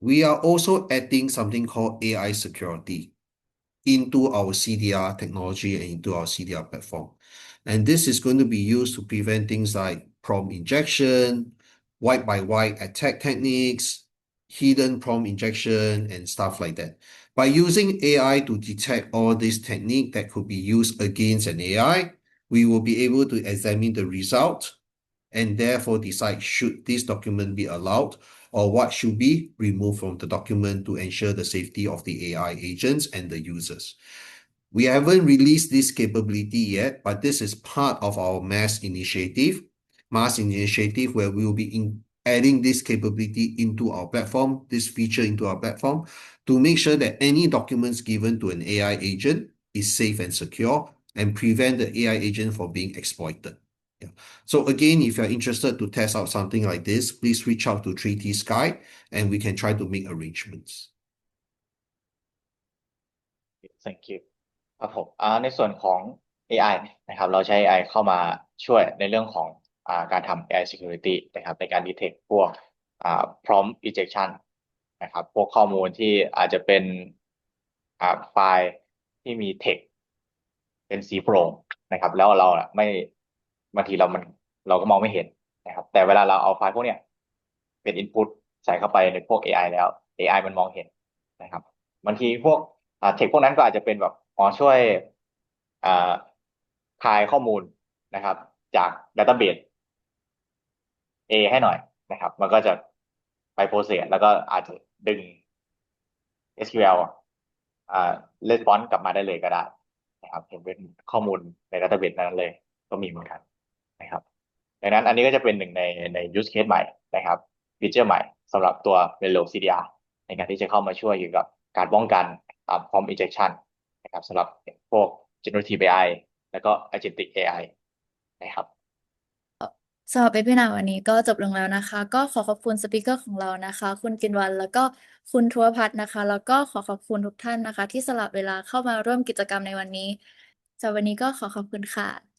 We are also adding something called AI security into our CDR technology and into our CDR platform. And this is going to be used to prevent things like prompt injection, white by white attack techniques, hidden prompt injection, and stuff like that. By using AI to detect all these techniques that could be used against an AI, we will be able to examine the result and therefore decide should this document be allowed or what should be removed from the document to ensure the safety of the AI agents and the users. We haven't released this capability yet, but this is part of our mass initiative where we will be adding this capability into our platform, this feature into our platform, to make sure that any documents given to an AI agent is safe and secure and prevent the AI agent from being exploited. Yeah. So again, if you're interested to test out something like this, please reach out to 3T Sky and we can try to make arrangements. Thank you. ครับผมในส่วนของ AI นะครับเราใช้ AI เข้ามาช่วยในเรื่องของการทำ AI security นะครับในการ detect พวกprompt injection นะครับพวกข้อมูลที่อาจจะเป็นไฟล์ที่มี text เป็นสีโปร่งนะครับแล้วเราไม่บางทีเราก็มองไม่เห็นนะครับแต่เวลาเราเอาไฟล์พวกเนี้ยเป็น input ใส่เข้าไปในพวก AI แล้ว AI มันมองเห็นนะครับบางทีพวกtext พวกนั้นก็อาจจะเป็นแบบช่วยคลายข้อมูลนะครับจาก database A ให้หน่อยนะครับมันก็จะไป process แล้วก็อาจจะดึง SQL response กลับมาได้เลยก็ได้นะครับเห็นเป็นข้อมูลใน database นั้นเลยก็มีเหมือนกันนะครับดังนั้นอันนี้ก็จะเป็นหนึ่งใน use case ใหม่นะครับฟีเจอร์ใหม่สำหรับตัว Menlo CDR ในการที่จะเข้ามาช่วยเกี่ยวกับการป้องกัน prompt injection นะครับสำหรับพวก generative AI แล้วก็ agentic AI นะครับ สำหรับเว็บนาวันนี้ก็จบลงแล้วนะคะ ก็ขอขอบคุณสปีกเกอร์ของเรานะคะ คุณกินวันแล้วก็คุณทัวพัฒน์นะคะ แล้วก็ขอขอบคุณทุกท่านนะคะ ที่สละเวลาเข้ามาร่วมกิจกรรมในวันนี้สำหรับวันนี้ก็ขอขอบคุณค่ะ